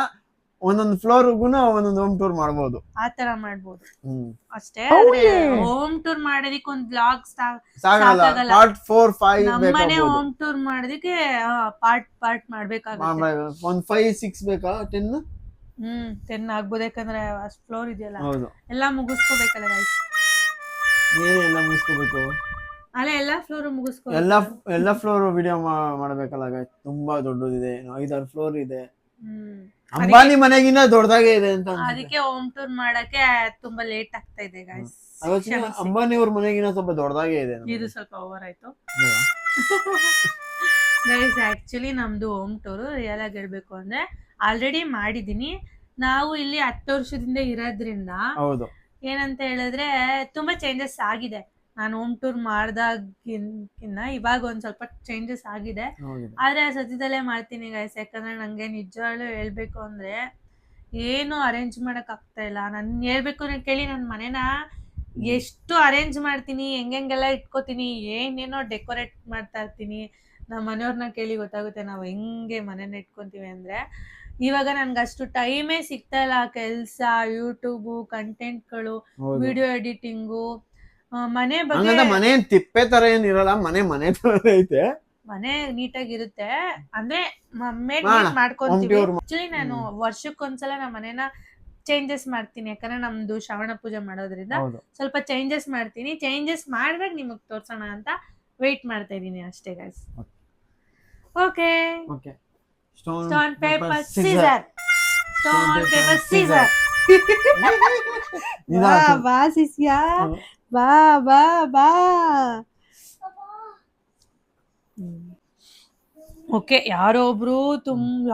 ಒಂದೊಂದು ಫ್ಲೋರ್ಗೂ ಒಂದೊಂದು ಹೋಮ್ ಟೂರ್ ಮಾಡ್ಬೋದು. ಆತರ ಮಾಡ್ಬೋದು ಅಷ್ಟೇ. ಹೌದೇ? ಹೋಮ್ ಟೂರ್ ಮಾಡೋದಿಕ್ಕೆ ಒಂದ್ ಬ್ಲಾಗ್ ಸಾಗಲ್ಲ. ಸಾಕಾಗಲ್ಲ. ಪಾರ್ಟ್ 4-5 ನಮ್ಮನೆ ಬೇಕಾಗ್ಬೋದು. ಹೋಮ್ ಟೂರ್ ಮಾಡೋದಿಕ್ಕೆ ಪಾರ್ಟ್ ಮಾಡ್ಬೇಕಾಗುತ್ತೆ. ಒಂದ್ 5-6 ಬೇಕಾ 10? 10 ಆಗ್ಬೋದು, ಯಾಕಂದ್ರೆ ಅಷ್ಟ್ ಫ್ಲೋರ್ ಇದೆಯಲ್ಲ, ಹೌದು. ಎಲ್ಲಾ ಮುಗಿಸ್ಕೋಬೇಕಲ್ಲ guys. ಏನೆಲ್ಲ ಮುಗಿಸ್ಕೋಬೇಕು? ಅಲ್ಲ ಎಲ್ಲಾ ಫ್ಲೋರ್ ಮುಗಿಸ್ಕೋ. ಎಲ್ಲ ಫ್ಲೋರ್ ವಿಡಿಯೋ ಮಾಡ್ಬೇಕಲ್ಲ guys. ತುಂಬಾ ದೊಡ್ಡದಿದೆ, 5-6 ಫ್ಲೋರ್ ಇದೆ. ಅಂಬಾನಿ ಮನೆಗಿನ್ನ ದೊಡ್ಡದಾಗೆ ಇದೆ ಅಂತ ಅನ್ಸುತ್ತೆ. ಅದಕ್ಕೆ ಹೋಮ್ ಟೂರ್ ಮಾಡಕ್ಕೆ ತುಂಬಾ ಲೇಟ್ ಆಗ್ತಾ ಇದೆ guys. ಅಂಬಾನಿ ಅವ್ರ ಮನೆಗಿನ್ನ ಸ್ವಲ್ಪ ದೊಡ್ಡದಾಗೆ ಇದೆ. ಇದು ಸ್ವಲ್ಪ ಓವರ್ ಆಯ್ತು ಗೈಸ್. ಆಕ್ಚುಲಿ ನಮ್ದು ಹೋಮ್ ಟೂರ್ ರಿಯಲ್ ಆಗಿ ಹೇಳ್ಬೇಕು ಅಂದ್ರೆ ಆಲ್ರೆಡಿ ಮಾಡಿದೀನಿ. ನಾವು ಇಲ್ಲಿ 10 ವರ್ಷದಿಂದ ಇರೋದ್ರಿಂದ ಹೌದು, ಏನಂತ ಹೇಳಿದ್ರೆ ತುಂಬಾ ಚೇಂಜಸ್ ಆಗಿದೆ. ನಾನು ಹೋಮ್ ಟೂರ್ ಮಾಡ್ದಾಗಿನ್ನ ಇವಾಗ ಒಂದ್ ಸ್ವಲ್ಪ ಚೇಂಜಸ್ ಆಗಿದೆ. ಆದ್ರೆ ಸದ್ಯದಲ್ಲೇ ಮಾಡ್ತೀನಿ ಗೈಸ್, ಯಾಕಂದ್ರೆ ನಂಗೆ ನಿಜವಾಗ್ಲೂ ಹೇಳ್ಬೇಕು ಅಂದ್ರೆ ಏನು ಅರೇಂಜ್ ಮಾಡಕ್ ಆಗ್ತಾ ಇಲ್ಲ. ನನ್ ಹೇಳ್ಬೇಕು ಅಂದ್ರೆ ಕೇಳಿ, ನನ್ ಮನೇನ ಎಷ್ಟು ಅರೇಂಜ್ ಮಾಡ್ತೀನಿ, ಹೆಂಗೆಲ್ಲ ಇಟ್ಕೋತೀನಿ, ಏನೇನೋ ಡೆಕೋರೇಟ್ ಮಾಡ್ತಾ ಇರ್ತೀನಿ. ನಮ್ಮ ಮನೆಯವ್ರನ್ನ ಕೇಳಿ ಗೊತ್ತಾಗುತ್ತೆ ನಾವು ಹೆಂಗೆ ಮನೇನ ಇಟ್ಕೊಂತೀವಿ ಅಂದ್ರೆ. ಇವಾಗ ನನ್ಗೆ ಅಷ್ಟು ಟೈಮೇ ಸಿಗ್ತಾ ಇಲ್ಲ. ಕೆಲ್ಸ, ಯೂಟ್ಯೂಬು, ಕಂಟೆಂಟ್ಗಳು, ವಿಡಿಯೋ ಎಡಿಟಿಂಗು, ಮನೆ ಬಗ್ಗೆ. ಮನೆ ತಿಪ್ಪೆ ತರ ಏನ್ ಇರಲ್ಲ, ಮನೆ ತರ ಐತೆ. ಮನೆ ನೀಟಾಗಿರುತ್ತೆ, ಅಂದ್ರೆ ಮಾಡ್ಕೊಂತೀವಿ. ಆಕ್ಚುಲಿ ನಾನು ವರ್ಷಕ್ಕೊಂದ್ಸಲ ನಮ್ಮ ಮನೇನ ಚೇಂಜಸ್ ಮಾಡ್ತೀನಿ, ಯಾಕಂದ್ರೆ ನಮ್ದು ಶ್ರಾವಣ ಪೂಜೆ ಮಾಡೋದ್ರಿಂದ ಸ್ವಲ್ಪ ಚೇಂಜಸ್ ಮಾಡ್ತೀನಿ. ಚೇಂಜಸ್ ಮಾಡಿದಾಗ ನಿಮಗ್ ತೋರ್ಸೋಣ ಅಂತ ವೇಟ್ ಮಾಡ್ತಾ ಇದೀನಿ ಅಷ್ಟೇ guys. Okay, stone paper scissor. Stone paper scissor. ಬಾ ಸಿಸ್ಯಾ, ಬಾ ಬಾ ಬಾ. ಓಕೆ, ಯಾರೋ ಒಬ್ರು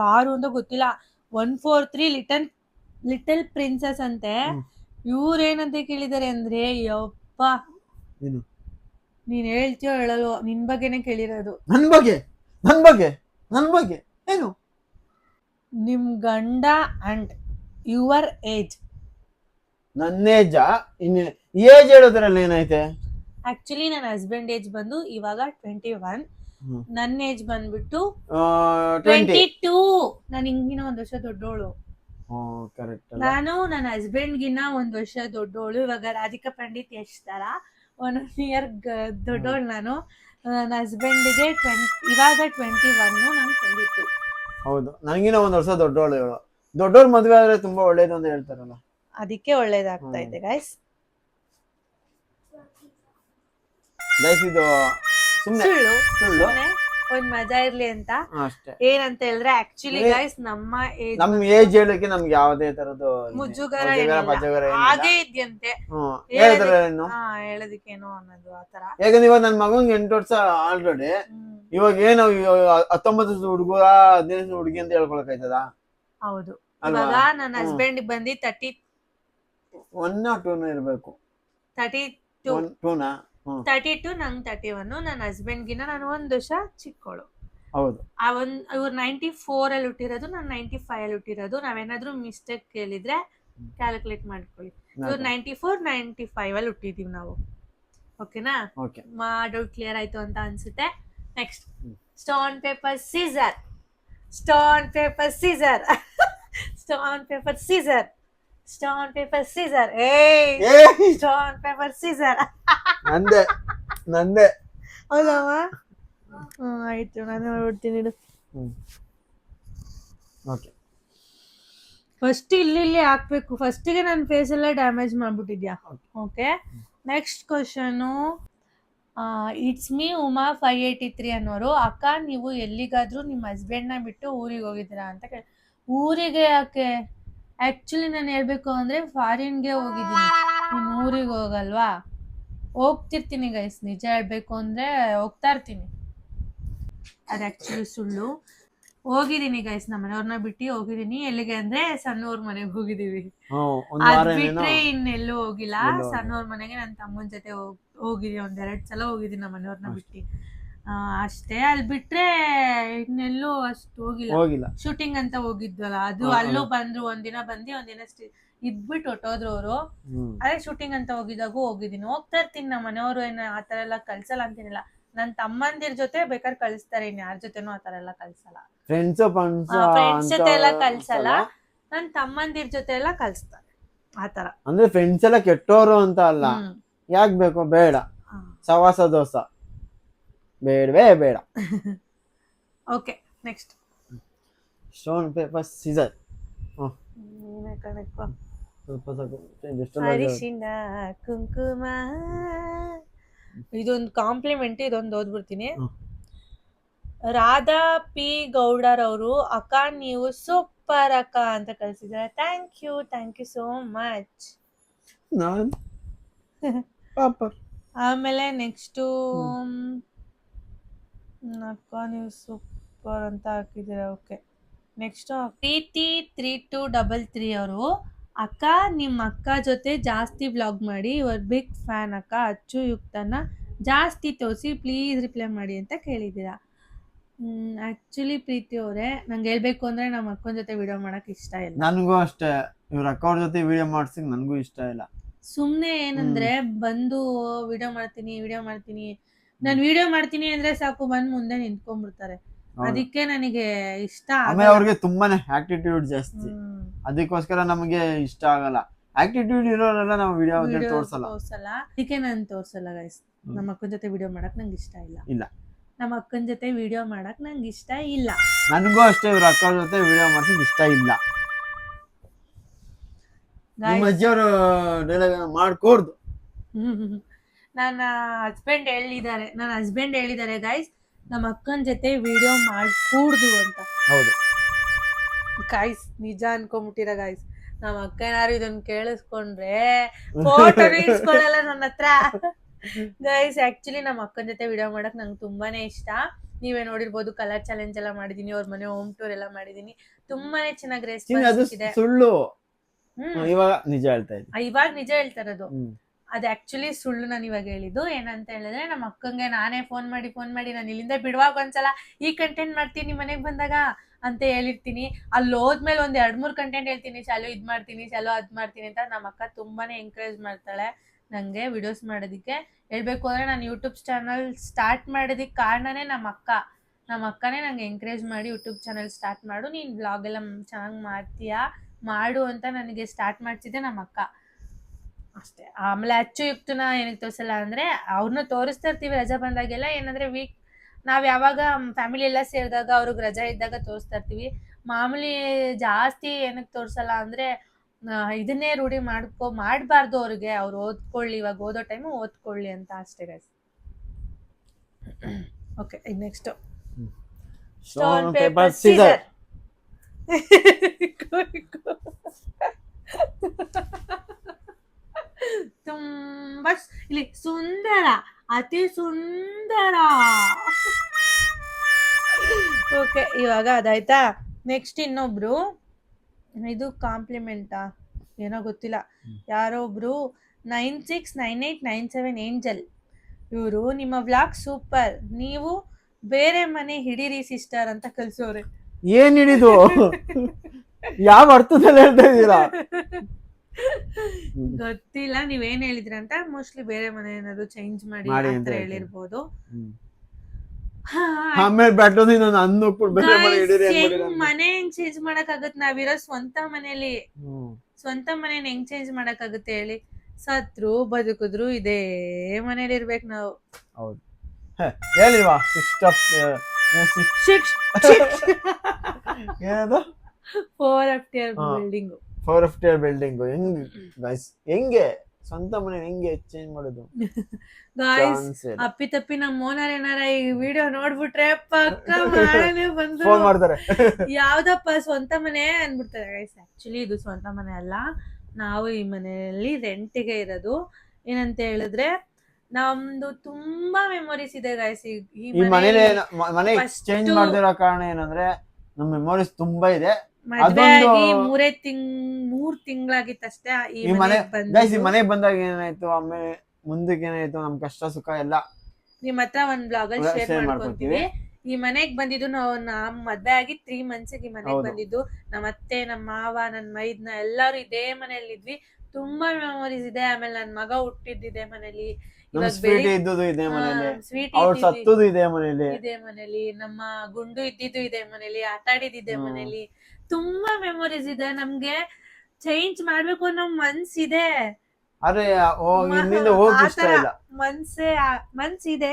ಯಾರು ಅಂತ ಗೊತ್ತಿಲ್ಲ, 143 ಲಿಟಲ್ ಪ್ರಿನ್ಸಸ್ ಅಂತೆ. ಇವ್ರೇನಂತ ಕೇಳಿದಾರೆ ಅಂದ್ರೆ, ಯಪ್ಪ ನೀನ್ ಹೇಳ್ತೀಯೋ ಹೇಳಲ್ವೋ, ನಿನ್ ಬಗ್ಗೆನೆ ಕೇಳಿರೋದು. ನನ್ ಬಗ್ಗೆ ಏನು? ನಿಮ್ ಗಂಡ ಅಂಡ್ ಯುವರ್ ಏಜ್. ನನ್ನ ಏಜ್ ಹೇಳೋದ್ರಲ್ಲಿ ಏನೈತೆ? ಆಕ್ಚುಲಿ ನನ್ನ ಹಸ್ಬೆಂಡ್ ಏಜ್ ಬಂದು ಇವಾಗ 21, ನನ್ನ ಏಜ್ ಬಂದ್ಬಿಟ್ಟು 22. ನಾನು ಹಿಂಗಿನ 1 ವರ್ಷ ದೊಡ್ಡೋಳು. ನಾನು ನನ್ನ ಹಸ್ಬೆಂಡ್ ಗಿನ್ನ 1 ವರ್ಷ ದೊಡ್ಡೋಳು. ಇವಾಗ ರಾಧಿಕಾ ಪಂಡಿತ್ ಯಶ್ ತರ 1 ಇಯರ್ ದೊಡ್ಡೋಳು ನಾನು. ನನ್ನ ಹಸ್ಬೆಂಡ್ಗೆ ಇವಾಗ 21, ನಾನು 22. ಹೌದು, ನನಗಿನ 1 ವರ್ಷ ದೊಡ್ಡೋಳು. ದೊಡ್ಡೋಳು ಮದ್ವೆ ಆದ್ರೆ ತುಂಬಾ ಒಳ್ಳೇದು ಅಂತ ಹೇಳ್ತಾರಲ್ಲ, ಅದಕ್ಕೆ ಒಳ್ಳೇದಾಗ್ತಾ ಇದೆ ಗೈಸ್. ಇದು ಸುಳ್ಳು ಒಂದ್ ಮಜಾ ಇರ್ಲಿ ಅಂತ ಅಷ್ಟೇ. ಏನಂತ ಹೇಳಿದ್ರೆ ಆಕ್ಚುಲಿ ಗೈಸ್ ನಮ್ಮ ಏಜ್ ಹೇಳಕ್ಕೆ ನಮ್ಗೆ ಯಾವುದೇ ತರದ್ದು ಮುಜುಗರ ಹಾಗೆ ಇದೆಯಂತೆ, ಹೇಳೋದಕ್ಕೇನೋ ಅನ್ನೋದು ಆತರ. ಯಾಕಂದ್ರೆ ಇವಾಗ ನನ್ ಮಗಂಗೆ 8 ವರ್ಷ ಆಲ್ರೆಡಿ. ಇವಾಗ ಏನು 19 ಹುಡುಗ 15 ಹುಡುಗಿ ಅಂತ ಹೇಳ್ಕೊಳಕ್ ಆಯ್ತದ? ಹೌದು. ಇವಾಗ ನನ್ನ ಹಸ್ಬೆಂಡ್ ಬಂದು 31 ಇರ್ಬೇಕು. 32 ನಂಗೆ 31. ನನ್ನ ಹಸ್ಬೆಂಡ್ ಗಿನ್ನ ನಾನು 1 ವರ್ಷ ಚಿಕ್ಕೋಳು. ಹೌದು. ಇವ್ರು 94 ಅಲ್ಲಿ ಹುಟ್ಟಿರೋದು, ನಾನು 95 ಅಲ್ಲಿ ಹುಟ್ಟಿರೋದು. ನಾವೇನಾದ್ರೂ ಮಿಸ್ಟೇಕ್ ಕೇಳಿದ್ರೆ ಕ್ಯಾಲ್ಕುಲೇಟ್ ಮಾಡ್ಕೊಳ್ಳಿ. ಇವ್ರು 94, 95 ಅಲ್ಲಿ ಹುಟ್ಟಿದೀವಿ ನಾವು. ಓಕೆನಾ? ಡೌಟ್ ಕ್ಲಿಯರ್ ಆಯ್ತು ಅಂತ ಅನ್ಸುತ್ತೆ. Next, stone paper scissor. Stone paper scissor. Stone paper scissor. Stone paper scissor. Stone paper scissor. ನಂದೆ ಹೌದಮ್ಮ? ಆಯ್ತು, ನಾನು ನೋಡ್ತೀನಿ. ಫಸ್ಟ್ ಇಲ್ಲಿ ಹಾಕ್ಬೇಕು. ಫಸ್ಟಿಗೆ ನನ್ನ ಫೇಸ್ ಎಲ್ಲ ಡ್ಯಾಮೇಜ್ ಮಾಡ್ಬಿಟ್ಟಿದ್ಯಾ? Okay, next question. It's me Uma 583 ಅನ್ನೋರು. ಅಕ್ಕ, ನೀವು ಎಲ್ಲಿಗಾದ್ರೂ ನಿಮ್ಮ ಹಸ್ಬೆಂಡ್ನ ಬಿಟ್ಟು ಊರಿಗೆ ಹೋಗಿದ್ದೀರಾ ಅಂತ ಕೇಳಿ. ಊರಿಗೆ ಯಾಕೆ? ಆಕ್ಚುಲಿ ನಾನು ಹೇಳ್ಬೇಕು ಅಂದ್ರೆ ಫಾರಿನ್ಗೆ ಹೋಗಿದ್ದೀನಿ, ನೀನು ಊರಿಗೆ ಹೋಗಲ್ವಾ? ಹೋಗ್ತಿರ್ತೀನಿ ಗೈಸ್, ನಿಜ ಹೇಳ್ಬೇಕು ಅಂದ್ರೆ ಹೋಗ್ತಾ ಇರ್ತೀನಿ. ಅದು ಆಕ್ಚುಲಿ ಸುಳ್ಳು. ಹೋಗಿದ್ದೀನಿ ಗೈಸ್, ನಮ್ಮ ಮನೆಯವ್ರನ್ನ ಬಿಟ್ಟು ಹೋಗಿದ್ದೀನಿ. ಎಲ್ಲಿಗೆ ಅಂದ್ರೆ ಸಣ್ಣವ್ರ ಮನೆಗೆ ಹೋಗಿದೀವಿ. ಅದ್ ಬಿಟ್ರೆ ಇನ್ನೆಲ್ಲೂ ಹೋಗಿಲ್ಲ. ಸಣ್ಣವ್ರ ಮನೆಗೆ ನನ್ನ ತಮ್ಮನ ಜೊತೆ ಹೋಗಿದ್ದೀನಿ. 1-2 ಸಲ ಹೋಗಿದ್ದೀನಿ ನಮ್ಮ ಮನೆಯವ್ರನ್ನ ಬಿಟ್ಟು, ಅಷ್ಟೇ. ಅಲ್ಲಿ ಬಿಟ್ರೆ ಇನ್ನೆಲ್ಲೂ ಅಷ್ಟು ಹೋಗಿಲ್ಲ. ಶೂಟಿಂಗ್ ಅಂತ ಹೋಗಿದ್ವಲ್ಲ, ಅದು ಅಲ್ಲೂ ಬಂದ್ರು. ಒಂದಿನ ಇದ್ಬಿಟ್ಟು ಹೊಟ್ಟೋದ್ರು ಅವರು. ಅದೇ ಶೂಟಿಂಗ್ ಅಂತ ಹೋಗಿದ್ದೀನಿ. ಹೋಗ್ತಾ ಇರ್ತೀನಿ. ನಮ್ಮ ಮನೆಯವರು ಏನು ಆತರ ಎಲ್ಲ ಕಳ್ಸಲ್ಲ ಅಂತೇನಿಲ್ಲ. ನನ್ನ ತಮ್ಮಂದಿರ ಜೊತೆ ಬೇಕಾದ್ರೆ ಕಳಿಸ್ತಾರೆ, ಇನ್ ಯಾರ ಜೊತೆನೂ ಆತರ ಎಲ್ಲ ಕಳ್ಸಲ್ಲ. ಫ್ರೆಂಡ್ಸ್ ಜೊತೆ ಎಲ್ಲ ಕಳ್ಸಲ್ಲ. ನನ್ ತಮ್ಮಂದಿರ್ ಜೊತೆ ಎಲ್ಲ ಕಳಿಸ್ತಾರೆ ಆತರ. ಅಂದ್ರೆ ಫ್ರೆಂಡ್ಸ್ ಎಲ್ಲ ಕೆಟ್ಟೋರು ಅಂತ ಅಲ್ಲ, ಯಾಕೆ ಬೇಕು ಬೇಡ, ಸವಾಸ ದೋಸ ಬೇಡವೇ ಬೇಡ. Okay next stone paper scissor. ನೀನೇ ಕಣಪ್ಪ. ಸ್ವಲ್ಪ ಸಾಕು. ಅರಿಶಿನ ಕುಂಕುಮ, ಇದೊಂದು ಕಾಂಪ್ಲಿಮೆಂಟ್, ಇದೊಂದು ಓದ್ಬಿಡ್ತೀನಿ. ರಾಧಾ ಪಿ ಗೌಡರವರು, ಅಕ್ಕ ನೀವು ಸೂಪರ್ ಅಕ್ಕ ಅಂತ ಕಳ್ಸಿದ್ದಾರೆ. Thank you so much. ನಾನ್ ಪಾಪರ್. ಆಮೇಲೆ ನೆಕ್ಸ್ಟು ಅಕ್ಕ ನೀವು ಸೂಪರ್ ಅಂತ ಹಾಕಿದ್ದೀರಾ. ಓಕೆ ನೆಕ್ಸ್ಟು ಪ್ರೀತಿ 3233 ಅವರು, ಅಕ್ಕ ನಿಮ್ಮ ಅಕ್ಕ ಜೊತೆ ಜಾಸ್ತಿ ವ್ಲಾಗ್ ಮಾಡಿ, ಯುವರ್ ಬಿಗ್ ಫ್ಯಾನ್ ಅಕ್ಕ, ಅಚ್ಚು ಯುಕ್ತನ ಜಾಸ್ತಿ ತೋರಿಸಿ ಪ್ಲೀಸ್ ರಿಪ್ಲೈ ಮಾಡಿ ಅಂತ ಕೇಳಿದ್ದೀರಾ. ಆ್ಯಕ್ಚುಲಿ ಪ್ರೀತಿ ಅವರೇ, ನಂಗೆ ಹೇಳ್ಬೇಕು ಅಂದರೆ ನಮ್ಮ ಅಕ್ಕನ ಜೊತೆ ವಿಡಿಯೋ ಮಾಡೋಕ್ಕೆ ಇಷ್ಟ ಇಲ್ಲ. ನನಗೂ ಅಷ್ಟೇ, ಇವ್ರ ಅಕ್ಕ ಅವ್ರ ಜೊತೆ ವಿಡಿಯೋ ಮಾಡ್ಸಿಕ್ ನನಗೂ ಇಷ್ಟ ಇಲ್ಲ. ಸುಮ್ಮನೆ ಏನಂದ್ರೆ ಬಂದು ವಿಡಿಯೋ ಮಾಡ್ತೀನಿ ನಾನು ವಿಡಿಯೋ ಮಾಡ್ತೀನಿ ಅಂದ್ರೆ ಸಾಕು, ಬಂದು ಮುಂದೆ ನಿಂತ್ಕೊಂಡ್ಬಿಡ್ತಾರೆ. ಅದಕ್ಕೆ ನನಗೆ ಇಷ್ಟ ಆಮೇಲೆ ಅವ್ರಿಗೆ ತುಂಬಾನೇ ಆಟಿಟ್ಯೂಡ್ ಜಾಸ್ತಿ, ಅದಕ್ಕೋಸ್ಕರ ನಮಗೆ ಇಷ್ಟ ಆಗಲ್ಲ. ಆಟಿಟ್ಯೂಡ್ ಇರೋರೆಲ್ಲ ನಾವು ವಿಡಿಯೋ ತೋರ್ಸಲ್ಲ. ಅದಕ್ಕೆ ನಾನು ತೋರ್ಸಲ್ಲ ಗೈಸ್. ನಮ್ಮ ಅಕ್ಕನ ಜೊತೆ ವಿಡಿಯೋ ಮಾಡಕ್ ನಂಗೆ ಇಷ್ಟ ಇಲ್ಲ. ನಮ್ಮ ಅಕ್ಕನ ಜೊತೆ ವಿಡಿಯೋ ಮಾಡಕ್ ನಂಗೆ ಇಷ್ಟ ಇಲ್ಲ. ನನಗೂ ಅಷ್ಟೇ, ಇವ್ರ ಅಕ್ಕ ಜೊತೆ ವಿಡಿಯೋ ಮಾಡ್ಸಕ್ ಇಷ್ಟ ಇಲ್ಲ. ನಿಮ್ಮ ಅಜ್ಜಿಯವರು ಡೈಲಾಗ್ ಮಾಡ್ಕೊಡ್ದು. ನನ್ನ ಹಸ್ಬೆಂಡ್ ಹೇಳಿದ್ದಾರೆ ಗೈಸ್, ನಮ್ಮ ಅಕ್ಕನ ಜೊತೆ ವಿಡಿಯೋ ಮಾಡ್ಕೂಡ್ದು ಅಂತ. ಹೌದು ಗೈಸ್, ನಿಜ ಅನ್ಕೊಂಬಿಟ್ಟಿರ ಗೈಸ್. ನಮ್ಮ ಅಕ್ಕ ಏನಾರು ಇದನ್ನ ಕೇಳಿಸ್ಕೊಂಡ್ರೆ ಫೋಟೋ ಇಸ್ಕೊಳಲ್ಲ ನನ್ನ ಹತ್ರ. ಗೈಸ್ ಆಕ್ಚುಲಿ ನಮ್ಮ ಅಕ್ಕನ ಜೊತೆ ವಿಡಿಯೋ ಮಾಡಕ್ ನಂಗೆ ತುಂಬಾನೇ ಇಷ್ಟ. ನೀವೇ ನೋಡಿರ್ಬೋದು, ಕಲರ್ ಚಾಲೆಂಜ್ ಎಲ್ಲ ಮಾಡಿದೀನಿ, ಅವ್ರ ಮನೆ ಹೋಮ್ ಟೂರ್ ಎಲ್ಲ ಮಾಡಿದೀನಿ. ತುಂಬಾನೇ ಚೆನ್ನಾಗಿ ರೆಸ್ಪಾನ್ಸ್ ಇದೆ. ಸುಳ್ಳು, ಇವಾಗ ನಿಜ ಹೇಳ್ತಾ ಇದ್ದೀನಿ. ಇವಾಗ ನಿಜ ಹೇಳ್ತಾ ಇರೋದು. ಅದು ಆಕ್ಚುಲಿ ಸುಳ್ಳು. ನಾನು ಇವಾಗ ಹೇಳಿದ್ದು ಏನಂತ ಹೇಳಿದ್ರೆ, ನಮ್ಮ ಅಕ್ಕಂಗೆ ನಾನೇ ಫೋನ್ ಮಾಡಿ ನಾನು ಇಲ್ಲಿಂದ ಬಿಡುವಾಗ ಒಂದ್ಸಲ ಈ ಕಂಟೆಂಟ್ ಮಾಡ್ತೀನಿ ಮನೆಗೆ ಬಂದಾಗ ಅಂತ ಹೇಳಿರ್ತೀನಿ. ಅಲ್ಲಿ ಹೋದ್ಮೇಲೆ ಒಂದ್ 2-3 ಕಂಟೆಂಟ್ ಹೇಳ್ತೀನಿ, ಚಾಲು ಇದ್ ಮಾಡ್ತೀನಿ, ಚಾಲು ಅದ್ ಮಾಡ್ತೀನಿ ಅಂತ. ನಮ್ಮ ಅಕ್ಕ ತುಂಬಾನೇ ಎಂಕರೇಜ್ ಮಾಡ್ತಾಳೆ ನಂಗೆ ವಿಡಿಯೋಸ್ ಮಾಡೋದಕ್ಕೆ. ಹೇಳ್ಬೇಕು ಅಂದ್ರೆ ನಾನು ಯೂಟ್ಯೂಬ್ ಚಾನಲ್ ಸ್ಟಾರ್ಟ್ ಮಾಡೋದಕ್ಕೆ ಕಾರಣನೇ ನಮ್ಮ ಅಕ್ಕನೇ ನಂಗೆ ಎಂಕರೇಜ್ ಮಾಡಿ, ಯೂಟ್ಯೂಬ್ ಚಾನಲ್ ಸ್ಟಾರ್ಟ್ ಮಾಡು, ನೀನ್ ಬ್ಲಾಗ್ ಎಲ್ಲ ಚೆನ್ನಾಗಿ ಮಾಡ್ತೀಯಾ, ಮಾಡು ಅಂತ ನನಗೆ ಸ್ಟಾರ್ಟ್ ಮಾಡ್ಸಿದ್ದೆ ನಮ್ಮ ಅಕ್ಕ ಅಷ್ಟೇ. ಆಮೇಲೆ ಅಚ್ಚು ಯುಕ್ತನ ಏನಕ್ಕೆ ತೋರಿಸಲ್ಲ ಅಂದ್ರೆ, ಅವ್ರನ್ನ ತೋರಿಸ್ತಾ ಇರ್ತೀವಿ ರಜಾ ಬಂದಾಗೆಲ್ಲ. ಏನಂದ್ರೆ ನಾವ್ ಯಾವಾಗ ಫ್ಯಾಮಿಲಿ ಎಲ್ಲ ಸೇರಿದಾಗ, ಅವ್ರಿಗೆ ರಜಾ ಇದ್ದಾಗ ತೋರಿಸ್ತಾ ಇರ್ತೀವಿ. ಮಾಮೂಲಿ ಜಾಸ್ತಿ ಏನಕ್ಕೆ ತೋರಿಸಲ್ಲ ಅಂದ್ರೆ, ಇದನ್ನೇ ರೂಢಿ ಮಾಡಬಾರ್ದು ಅವ್ರಿಗೆ. ಅವ್ರು ಓದ್ಕೊಳ್ಳಿ, ಇವಾಗ ಓದೋ ಟೈಮು ಓದ್ಕೊಳ್ಳಿ ಅಂತ ಅಷ್ಟೇ ಗೈಸ್. ಓಕೆ ಈಗ ನೆಕ್ಸ್ಟ್ ಸ್ಟೋನ್ ಪೇಪರ್ ಸೀಸರ್. ತುಂಬಾ ಇಲ್ಲಿ ಸುಂದರ, ಅತಿ ಸುಂದರ. ಓಕೆ ಇವಾಗ ಅದಾಯ್ತಾ. ನೆಕ್ಸ್ಟ್ ಇನ್ನೊಬ್ರು, ಇದು ಕಾಂಪ್ಲಿಮೆಂಟಾ ಏನೋ ಗೊತ್ತಿಲ್ಲ, ಯಾರೋ ಒಬ್ರು 969897 ಏಂಜಲ್. ಇವರು, ನಿಮ್ಮ ವ್ಲಾಗ್ ಸೂಪರ್, ನೀವು ಬೇರೆ ಮನೆ ಹಿಡೀರಿ ಸಿಸ್ಟರ್ ಅಂತ ಕಲ್ಸೋರೆ. ಏನ್ ಹಿಡಿದು ಯಾವ ಅರ್ಥದಲ್ಲಿ ಹೇಳ್ತಾ ಇದ್ದೀರಾ? ಗೊತ್ತಿಲ್ಲ ನೀವೇನ್ ಹೇಳಿದ್ರಿ ಅಂತ. ಮೋಸ್ಟ್ಲಿ ಬೇರೆ ಮನೆ ಏನಾದ್ರು ಚೇಂಜ್ ಮಾಡಿ ಅಂತ ಹೇಳಿರ್ಬೋದು. ಆಮೇಲೆ ಮನೆ ಹೆಂಗ್ ಚೇಂಜ್ ಮಾಡಕ್ ಆಗತ್? ನಾವಿರೋ ಸ್ವಂತ ಮನೇಲಿ ಸ್ವಂತ ಮನೇನ ಹೆಂಗ್ ಚೇಂಜ್ ಮಾಡಕ್ ಆಗುತ್ತೆ ಹೇಳಿ? ಸತ್ರು ಬದುಕಿದ್ರು ಇದೇ ಮನೇಲಿ ಇರ್ಬೇಕು ನಾವು. ಹೌದು ಹೇಳಿಲ್ವಾ? 4 tier ಬಿಲ್ಡಿಂಗ್ ಹೆಂಗೆ ಸ್ವಂತ ಮನೆ ಹೆಂಗೆ ಚೇಂಜ್ ಮಾಡೋದು? ಗಾಯ್ಸ್, ಅಪ್ಪಿ ನಮ್ಮ ಓನರ್ ಏನಾರ ಈ ವಿಡಿಯೋ ನೋಡ್ಬಿಟ್ರೆ ಪಕ್ಕ ಮಾಡಲೇ ಬಂದು ಫೋನ್ ಮಾಡ್ತಾರೆ, ಯಾವ್ದಪ್ಪ ಸ್ವಂತ ಮನೆ ಅನ್ಬಿಡ್ತಾರೆ. ಗೈಸ್ ಆಕ್ಚುಲಿ ಇದು ಸ್ವಂತ ಮನೆ ಅಲ್ಲ, ನಾವು ಈ ಮನೆಯಲ್ಲಿ ರೆಂಟಿಗೆ ಇರೋದು. ಏನಂತ ಹೇಳಿದ್ರೆ, ನಮ್ದು ತುಂಬಾ ಮೆಮೊರೀಸ್ ಇದೆ ಗೈಸ್ ಈ ಮನೆ ಚೇಂಜ್ ಮಾಡ್ದಿರೋ ಕಾರಣ ಏನಂದ್ರೆ, ನಮ್ ಮೆಮೊರೀಸ್ ತುಂಬಾ ಇದೆ. ಮದ್ವೆ ಆಗಿ 3 ತಿಂಗಳಾಗಿತ್ತಷ್ಟೇ ಈ ಮನೆಗೆ ಬಂದಾಗ ಏನಾಯ್ತು, ಆಮೇಲೆ ಮುಂದಕ್ಕೆ ಏನಾಯ್ತು, ನಮ್ ಕಷ್ಟ ಸುಖ ಎಲ್ಲ ನಿಮ್ ಹತ್ರ ಒಂದ್ ಬ್ಲಾಗ್ ಅಲ್ಲಿ ಶೇರ್ ಮಾಡ್ಕೊಂತೀವಿ. ಈ ಮನೆಗ್ ಬಂದಿದ್ದು ನಮ್ ಮದ್ವೆ ಆಗಿ 3 months ಈ ಮನೆಗ್ ಬಂದಿದ್ದು. ನಮ್ಮ ಅತ್ತೆ, ನಮ್ಮ ಮಾವ, ನನ್ ಮೈದ್ನ ಎಲ್ಲಾರು ಇದೇ ಮನೇಲಿ ಇದ್ವಿ. ತುಂಬಾ ಮೆಮೊರೀಸ್ ಇದೆ. ಆಮೇಲೆ ನನ್ ಮಗ ಹುಟ್ಟಿದ್ದಿದೆ ಮನೇಲಿ, ಇದ್ದುದು ಇದೇ ಮನೇಲಿ, ಅವ್ರು ಸತ್ತುದು ಇದೇ ಮನೇಲಿ, ನಮ್ಮ ಗುಂಡು ಇದ್ದಿದ್ದು ಇದೇ ಮನೇಲಿ, ಆಟ ಆಡಿದ್ದು ಇದೇ ಮನೇಲಿ. ತುಂಬಾ ಮೆಮೊರೀಸ್ ಇದೆ ನಮ್ಗೆ. ಚೇಂಜ್ ಮಾಡ್ಬೇಕು ಅನ್ನೋ ಮನ್ಸಿದೆ, ಆದ್ರೆ ಇಲ್ಲಿಂದ ಹೋಗಕ್ ಇಷ್ಟ ಇಲ್ಲ. ಮನ್ಸಿದೆ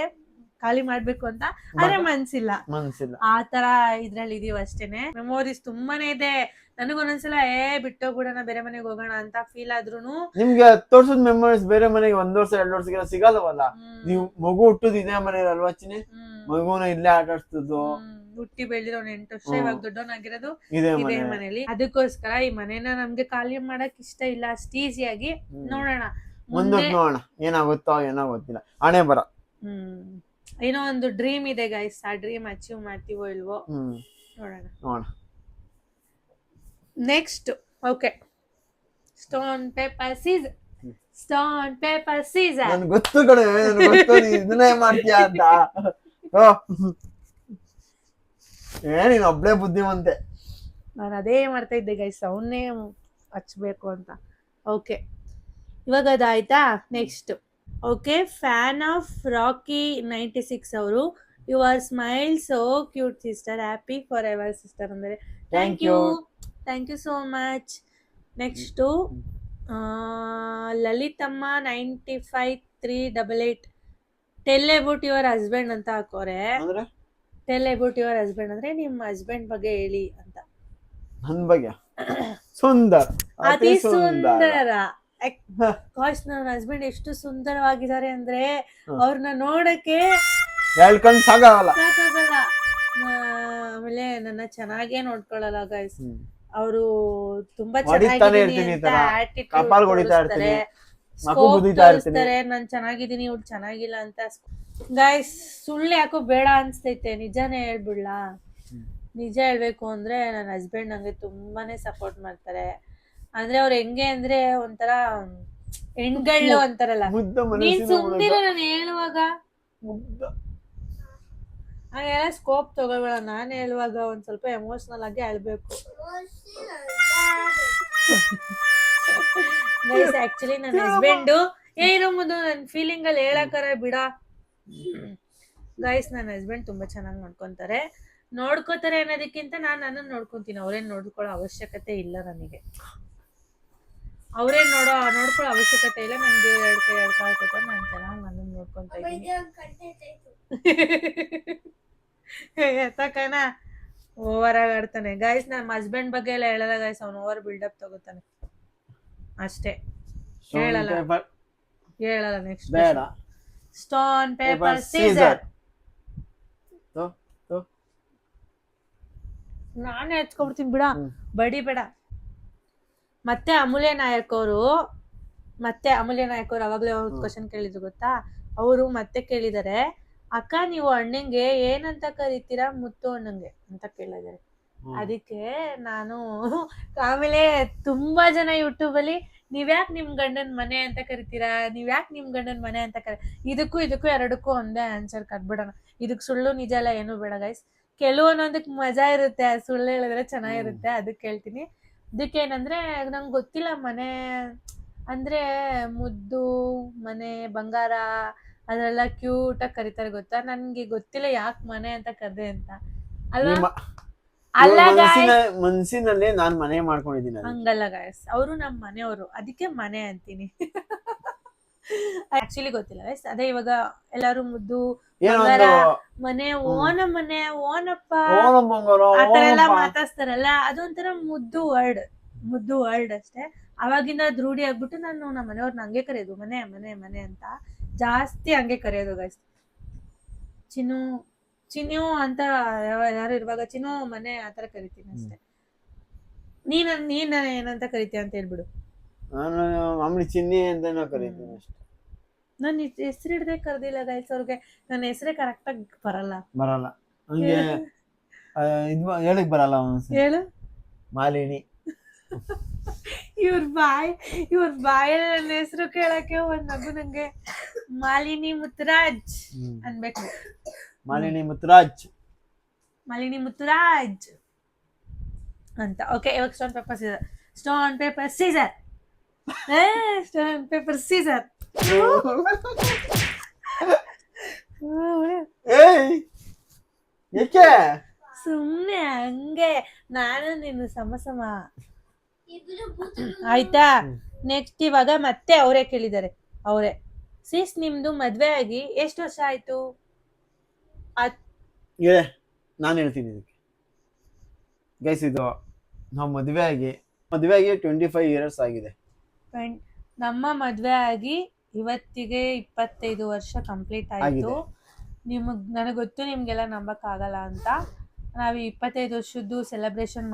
ಖಾಲಿ ಮಾಡ್ಬೇಕು ಅಂತ, ಆದ್ರೆ ಮನ್ಸಿಲ್ಲ. ಆ ತರ ಇದ್ರಲ್ಲಿ ಇದೀವಿ ಅಷ್ಟೇನೆ. ಮೆಮೊರೀಸ್ ತುಂಬಾನೇ ಇದೆ. ನನಗೊಂದೊಂದ್ಸಲ ಬಿಟ್ಟೋಗ್ಬಿಡೋಣ ಬೇರೆ ಮನೆಗೆ ಹೋಗೋಣ ಅಂತ ಫೀಲ್ ಆದ್ರೂನು ನಿಮ್ಗೆ 10 ವರ್ಷದ ಮೆಮೊರೀಸ್ ಬೇರೆ ಮನೆಗೆ 1 ವರ್ಷ 2 ವರ್ಷಗೆಲ್ಲ ಸಿಗಲ್ಲವಲ್ಲ. ನೀವು ಮಗು ಹುಟ್ಟುದು ಇದೇ ಮನೇಲಿ ಅಲ್ವಾ ಚಿನಿ? ಮಗುನ ಇಲ್ಲೇ ಆಟ ಆಡ್ತಿದ್ದು, ಹುಟ್ಟಿ ಬೆಳೆದಿರೋ 8 ವರ್ಷ, ಇವಾಗ ದೊಡ್ಡವನಾಗಿರೋದು ಇದೇ ಇದೇ ಮನೇಲಿ. ಅದಕ್ಕೋಸ್ಕರ ಈ ಮನೇನ ನಮ್ಗೆ ಖಾಲಿ ಮಾಡಕ್ ಇಷ್ಟ ಇಲ್ಲ ಅಷ್ಟು ಈಸಿಯಾಗಿ. ನೋಡೋಣ ಮುಂದೆ ನೋಡೋಣ ಏನಾಗುತ್ತೋ ಏನೋ ಗೊತ್ತಿಲ್ಲ, ಹಣೆ ಬರ. ಏನೋ ಒಂದು ಡ್ರೀಮ್ ಇದೆ ಗೈಸ್, ಆ ಡ್ರೀಮ್ ಅಚೀವ್ ಮಾಡ್ತೀವೋ ಇಲ್ವೋ ನೋಡೋಣ. Next okay, stone paper scissor. Stone paper scissor. ನನ್ ಗೊತ್ತು ಕಡೆ, ಇದನ್ನೇ ಮಾಡ್ತೀಯ ಅಂತ. ನೀನ್ ಒಬ್ಳೆ ಬುದ್ಧಿವಂತೆ. ನಾನು ಅದೇ ಮಾಡ್ತಾ ಇದ್ದೆ ಗೈಸ್, ಅವನ್ನೇ ಹಚ್ಬೇಕು ಅಂತ. ಓಕೆ, ಇವಾಗ ಅದಾಯ್ತಾ. Next okay, fan of Rocky 96 ಅವರು, your smile so cute sister, happy forever sister ಅಂದರೆ thank you so much. Next Lalithamma 95388 tell about your husband ಅಂತ ಹಾಕೋರೆ. ಟೆಲ್ ಅಬೌಟ್ ಯುವರ್ ಹಸ್ಬೆಂಡ್ ಅಂದ್ರೆ ನಿಮ್ಮ ಹಸ್ಬೆಂಡ್ ಬಗ್ಗೆ ಹೇಳಿ ಅಂತ. ನನ್ ಬಗ್ಗೆ ಸುಂದರ, ಅತಿ ಸುಂದರ. ನನ್ನ ಹಸ್ಬೆಂಡ್ ಎಷ್ಟು ಸುಂದರವಾಗಿದ್ದಾರೆ ಅಂದ್ರೆ ಅವ್ರನ್ನ ನೋಡಕ್ಕೆ ಹೇಳ್ಕೊಂಡ್ ಸಾಕಾಗಲ್ಲ. ಆಮೇಲೆ ನನ್ನ ಚೆನ್ನಾಗೇ ನೋಡ್ಕೊಳ್ಳಲ್ಲ ಗೈಸ್. ಅವರು ತುಂಬಾ ಚೆನ್ನಾಗಿದ್ದೀನಿ ಅಂತ ತೋರಿಸ್ತಾರೆ, ನಾನ್ ಚೆನ್ನಾಗಿದ್ದೀನಿ ಇವ್ಳು ಚೆನ್ನಾಗಿಲ್ಲ ಅಂತ. ಗೈಸ್ ಸುಳ್ಳು ಯಾಕೋ ಬೇಡ ಅನ್ಸ್ತೈತೆ, ನಿಜಾನೇ ಹೇಳ್ಬಿಡ್ಲಾ. ನಿಜ ಹೇಳ್ಬೇಕು ಅಂದ್ರೆ ನನ್ನ ಹಸ್ಬೆಂಡ್ ನಂಗೆ ತುಂಬಾನೇ ಸಪೋರ್ಟ್ ಮಾಡ್ತಾರೆ. ಅಂದ್ರೆ ಅವ್ರು ಹೆಂಗೆ ಅಂದ್ರೆ ಒಂಥರ ಹೆಣ್ಗಳು ಅಂತಾರಲ್ಲ, ನೀನ್ ಸುಮ್ನಿರ ನಾನು ಹೇಳುವಾಗ ಹಾಗೆಲ್ಲ ಸ್ಕೋಪ್ ತಗೋಬೇಡ. ನಾನು ಹೇಳುವಾಗ ಒಂದ್ ಸ್ವಲ್ಪ ಎಮೋಷನಲ್ ಆಗಿ ಅಳ್ಬೇಕು. ಆಕ್ಚುಲಿ ನನ್ನ ಹಸ್ಬೆಂಡು ಏನೋ ಮುಂದೆ ನನ್ ಫೀಲಿಂಗ್ ಅಲ್ಲಿ ಹೇಳಕ್ಕಾರ ಬಿಡ. ಗೈಸ್ ನನ್ನ ಹಸ್ಬೆಂಡ್ ತುಂಬಾ ಚೆನ್ನಾಗಿ ನೋಡ್ಕೊಂತಾರೆ. ನೋಡ್ಕೋತಾರೆ ಅನ್ನೋದಕ್ಕಿಂತ ನಾನು ನನ್ನನ್ನು ನೋಡ್ಕೊಂತೀನಿ. ಅವ್ರೇನ್ ನೋಡ್ಕೊಳ್ಳೋ ಅವಶ್ಯಕತೆ ಇಲ್ಲ ನನಗೆ. ಅವ್ರೇನ್ ನೋಡ್ಕೊಳ್ಳೋ ಅವಶ್ಯಕತೆ ಇಲ್ಲ. ನನ್ಗೆ 2 ಕೈ 2 ಕಾಲು ಕೊಟ್ಟು ನಾನು ಚೆನ್ನಾಗಿ ನನ್ನನ್ನು ನೋಡ್ಕೊಂತ ಇದ್ದೀನಿ. ಎತ್ತಕನ ಓವರ್ ಆಗಿ ಆಡ್ತಾನೆ ಗೈಸ್. ನಮ್ಮ ಹಸ್ಬೆಂಡ್ ಬಗ್ಗೆ ಎಲ್ಲ ಹೇಳಲ್ಲ ಗೈಸ್, ಅವ್ನು ಓವರ್ ಬಿಲ್ಡಪ್ ತಗೋತಾನೆ ಅಷ್ಟೇ, ಹೇಳಲ್ಲ. Next stone paper scissor. ನಾನೇ ಹಚ್ಕೊಬಿಡ್ತೀನಿ ಬಿಡ, ಬಡಿ ಬೇಡ. ಮತ್ತೆ ಅಮೂಲ್ಯ ನಾಯಕ್ ಅವರು ಅವಾಗ್ಲೇ ಒಂದು ಕ್ವಶನ್ ಕೇಳಿದ್ರು ಗೊತ್ತಾ. ಅವರು ಮತ್ತೆ ಕೇಳಿದಾರೆ, ಅಕ್ಕ ನೀವು ಅಣ್ಣಂಗೆ ಏನಂತ ಕರಿತೀರಾ ಮುತ್ತು ಅಣ್ಣಂಗೆ ಅಂತ ಕೇಳಿದಾರೆ. ಅದಕ್ಕೆ ನಾನು ಆಮೇಲೆ ತುಂಬಾ ಜನ ಯೂಟ್ಯೂಬ್ ಅಲ್ಲಿ ನೀವ್ಯಾಕ್ ನಿಮ್ ಗಂಡನ್ ಮನೆ ಅಂತ ಕರಿತೀರಾ, ನೀವ್ಯಾಕ್ ನಿಮ್ ಗಂಡನ್ ಮನೆ ಅಂತ ಇದಕ್ಕೂ ಎರಡಕ್ಕೂ ಒಂದೇ ಆನ್ಸರ್ ಕಟ್ಬಿಡೋಣ. ಇದಕ್ ಸುಳ್ಳು ನಿಜ ಎಲ್ಲ ಏನು ಬೇಡ ಗೈಸ್. ಕೆಲವೊಂದೊಂದಕ್ ಮಜಾ ಇರುತ್ತೆ, ಸುಳ್ಳು ಹೇಳಿದ್ರೆ ಚೆನ್ನಾಗಿರುತ್ತೆ, ಅದಕ್ಕೆ ಹೇಳ್ತೀನಿ. ಇದಕ್ಕೇನಂದ್ರೆ ನಂಗೆ ಗೊತ್ತಿಲ್ಲ, ಮನೆ ಅಂದ್ರೆ ಮುದ್ದು ಮನೆ ಬಂಗಾರ ಅದೆಲ್ಲ ಕ್ಯೂಟ್ ಆಗಿ ಕರೀತಾರೆ ಗೊತ್ತಾ. ನನ್ಗೆ ಗೊತ್ತಿಲ್ಲ ಯಾಕೆ ಮನೆ ಅಂತ ಕರ್ದೆ ಅಂತ. ಅಲ್ವಾ? ಅಲ್ಲ ಮನ್ಸಿನಲ್ಲಿ ನಾನ್ ಮನೆ ಮಾಡ್ಕೊಂಡಿದ್ದೀನಿ. ಹಂಗಲ್ಲ ಗಾಯಸ್, ಅವರು ನಮ್ಮ ಮನೆಯವರು, ಅದಕ್ಕೆ ಮನೆ ಅಂತೀನಿ. ಆಕ್ಚುಲಿ ಗೊತ್ತಿಲ್ಲ ಗೈಸ್. ಅದೇ ಇವಾಗ ಎಲ್ಲಾರು ಮುದ್ದು ಬಂಗಾರ ಮನೆ ಓನಪ್ಪ ಆತರ ಎಲ್ಲ ಮಾತಾಡ್ತಾರಲ್ಲ, ಅದೊಂಥರ ಮುದ್ದು ವರ್ಡ್ ಅಷ್ಟೇ. ಅವಾಗಿಂದ ಅದು ರೂಢಿ ಆಗ್ಬಿಟ್ಟು ನಾನು ನಮ್ಮ ಮನೆಯವ್ರನ್ನ ಹಂಗೆ ಕರೆಯೋದು, ಮನೆ ಮನೆ ಮನೆ ಅಂತ ಜಾಸ್ತಿ ಹಂಗೆ ಕರೆಯೋದು ಗೈಸ್. ಚಿನ್ನು ಅಂತ ಯಾರು ಇರುವಾಗ ಚಿನ್ನು ಮನೆ ಆತರ ಕರಿತೀನಿ ಅಷ್ಟೇ. ನೀನ್ ಏನಂತ ಕರಿತೀಯ ಅಂತ ಹೇಳ್ಬಿಡು. ನಾನು ಮಾಮೂಲಿ ಚಿನ್ನಿ ಅಂತ ಕರಿತೀನಿ ಅಷ್ಟೇ. ನಾನು ಹೆಸರು ಹಿಡ್ದೆ ಕರ್ದಿಲ್ಲ ಗೈಸ್ ಅವ್ರಿಗೆ. ನನ್ನ ಹೆಸರೇ ಕರೆಕ್ಟ್ ಆಗಿ ಬರಲ್ಲ. ಹಂಗೆ ಹೇಳಕ್ ಬರಲ್ಲ. ಹೇಳು. ಮಾಲಿನಿ. ಇವ್ರ ಬಾಯಲ್ಲಿ ನನ್ನ ಹೆಸರು ಕೇಳಕ್ಕೆ ಒಂದ್ ನಗು ನಂಗೆ. ಮಾಲಿನಿ ಮುತ್ತುರಾಜ್ ಅನ್ಬೇಕು. ಮಾಲಿನಿ ಮುತ್ತುರಾಜ್ ಅಂತ. ಓಕೆ, ಇವಾಗ ಸ್ಟೋನ್ ಪೇಪರ್ ಸೀಸರ್. ಸುಮ್ನೆ ಹಂಗೆ ನಾನು ನೀನು ಸಮ ಆಯ್ತಾ. ನೆಕ್ಸ್ಟ್ ಇವಾಗ ಮತ್ತೆ ಅವರೇ ಕೇಳಿದ್ದಾರೆ. ಅವರೇ ಸಿಸ್ ನಿಮ್ದು ಮದ್ವೆ ಆಗಿ ಎಷ್ಟು ವರ್ಷ ಆಯ್ತು? ನಾನು ಹೇಳ್ತೀನಿ ಇದಕ್ಕೆ ಗೈಸ್. ಇದು ನಾವು ಮದುವೆ ಆಗಿ 25 years ಆಗಿದೆ. ನಮ್ಮ ಮದ್ವೆ ಆಗಿ ಇವತ್ತಿಗೆ 25 ವರ್ಷ ಕಂಪ್ಲೀಟ್ ಆಯ್ತು. ನನಗೆ ಗೊತ್ತು ನಿಮ್ಗೆಲ್ಲ ನಂಬಕ್ ಆಗಲ್ಲ ಅಂತ. ನಾವು 25 ವರ್ಷದ್ದು ಸೆಲೆಬ್ರೇಷನ್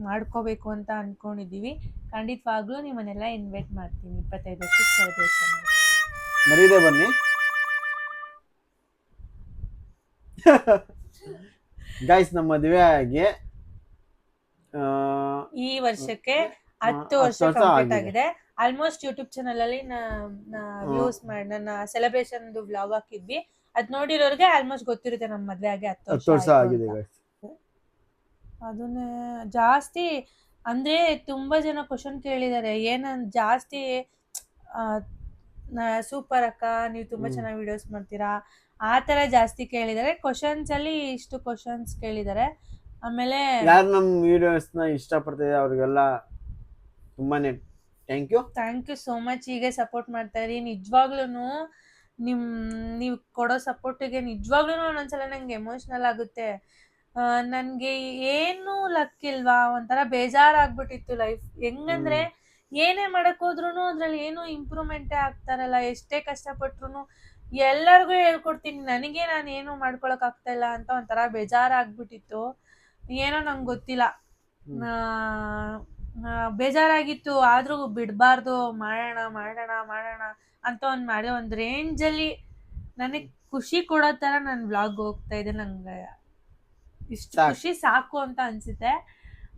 ಮಾಡ್ಕೋಬೇಕು ಅಂತ ಅನ್ಕೊಂಡಿದೀವಿ. ಖಂಡಿತವಾಗ್ಲೂ ನಿಮ್ಮನ್ನೆಲ್ಲ ಇನ್ವೈಟ್ ಮಾಡ್ತೀನಿ 25 ವರ್ಷದ ಸೆಲೆಬ್ರೇಷನ್. ಮರೀದೆ ಬನ್ನಿ. ಗೈಸ್ ನಮ್ಮ ಮದುವೆ ಆಗಿ ಈ ವರ್ಷಕ್ಕೆ 10 ವರ್ಷ ಕಂಪ್ಲೀಟ್ ಆಗಿದೆ. ಆಲ್ಮೋಸ್ಟ್ ಯೂಟ್ಯೂಬ್ ಚಾನಲ್ ಅಲ್ಲಿ ವ್ಯೂಸ್ ಮಾಡಿ ನನ್ನ ಸೆಲೆಬ್ರೇಷನ್ ವ್ಲಾಗ್ ಹಾಕಿದ್ವಿ. ಅದ್ ನೋಡಿರೋರ್ಗೆ ಆಲ್ಮೋಸ್ಟ್ ಗೊತ್ತಿರುತ್ತೆ ನಮ್ಮ ಮದ್ವೆ ಆಗಿ 10 ವರ್ಷ ಆಗಿದೆ. ಅದನ್ನೇ ಜಾಸ್ತಿ ಅಂದ್ರೆ ತುಂಬಾ ಜನ ಕ್ವಶನ್ ಕೇಳಿದ್ದಾರೆ, ಏನಂದ್ ಜಾಸ್ತಿ ಸೂಪರ್ ಅಕ್ಕ ನೀವು ತುಂಬಾ ಚೆನ್ನಾಗಿ ವಿಡಿಯೋಸ್ ಮಾಡ್ತೀರಾ ಆ ತರ ಜಾಸ್ತಿ ಕೇಳಿದ್ದಾರೆ. ಕ್ವಶನ್ಸ್ ಅಲ್ಲಿ ಇಷ್ಟು ಕ್ವಶನ್ಸ್ ಕೇಳಿದ್ದಾರೆ. ಆಮೇಲೆ ಯಾರು ನಮ್ಮ ವಿಡಿಯೋಸ್ ನ ಇಷ್ಟಪಡ್ತಿದೆ ಅವ್ರಿಗೆಲ್ಲ ತುಂಬಾನೇ ಥ್ಯಾಂಕ್ ಯು ಸೋ ಮಚ್. ಹೀಗೆ ಸಪೋರ್ಟ್ ಮಾಡ್ತಾ ಇರಿ. ನಿಜವಾಗ್ಲೂ ನೀವು ಕೊಡೋ ಸಪೋರ್ಟಿಗೆ ನಿಜವಾಗ್ಲೂ ಒಂದೊಂದ್ಸಲ ನಂಗೆ ಎಮೋಷನಲ್ ಆಗುತ್ತೆ. ನನ್ಗೆ ಏನು ಲಕ್ ಇಲ್ವಾ, ಒಂಥರ ಬೇಜಾರಾಗ್ಬಿಟ್ಟಿತ್ತು ಲೈಫ್. ಹೆಂಗಂದ್ರೆ ಏನೇ ಮಾಡಕ್ ಹೋದ್ರು ಅದ್ರಲ್ಲಿ ಏನು ಇಂಪ್ರೂವ್ಮೆಂಟೇ ಆಗ್ತಾರಲ್ಲ. ಎಷ್ಟೇ ಕಷ್ಟಪಟ್ರು ಎಲ್ಲರಿಗೂ ಹೇಳ್ಕೊಡ್ತೀನಿ, ನನಗೆ ನಾನು ಏನು ಮಾಡ್ಕೊಳಕ್ ಆಗ್ತಾ ಇಲ್ಲ ಅಂತ ಒಂಥರ ಬೇಜಾರಾಗ್ಬಿಟ್ಟಿತ್ತು. ಏನೋ ನಂಗೆ ಗೊತ್ತಿಲ್ಲ, ಬೇಜಾರಾಗಿತ್ತು. ಆದ್ರೂ ಬಿಡ್ಬಾರ್ದು, ಮಾಡೋಣ ಅಂತ ಮಾಡಿದೆ. ಒಂದ್ ರೇಂಜಲ್ಲಿ ನನಗೆ ಖುಷಿ ಕೊಡೋ ತರ ನನ್ ವ್ಲಾಗ್ ಹೋಗ್ತಾ ಇದೆ. ನಂಗೆ ಇಷ್ಟು ಖುಷಿ ಸಾಕು ಅಂತ ಅನ್ಸುತ್ತೆ.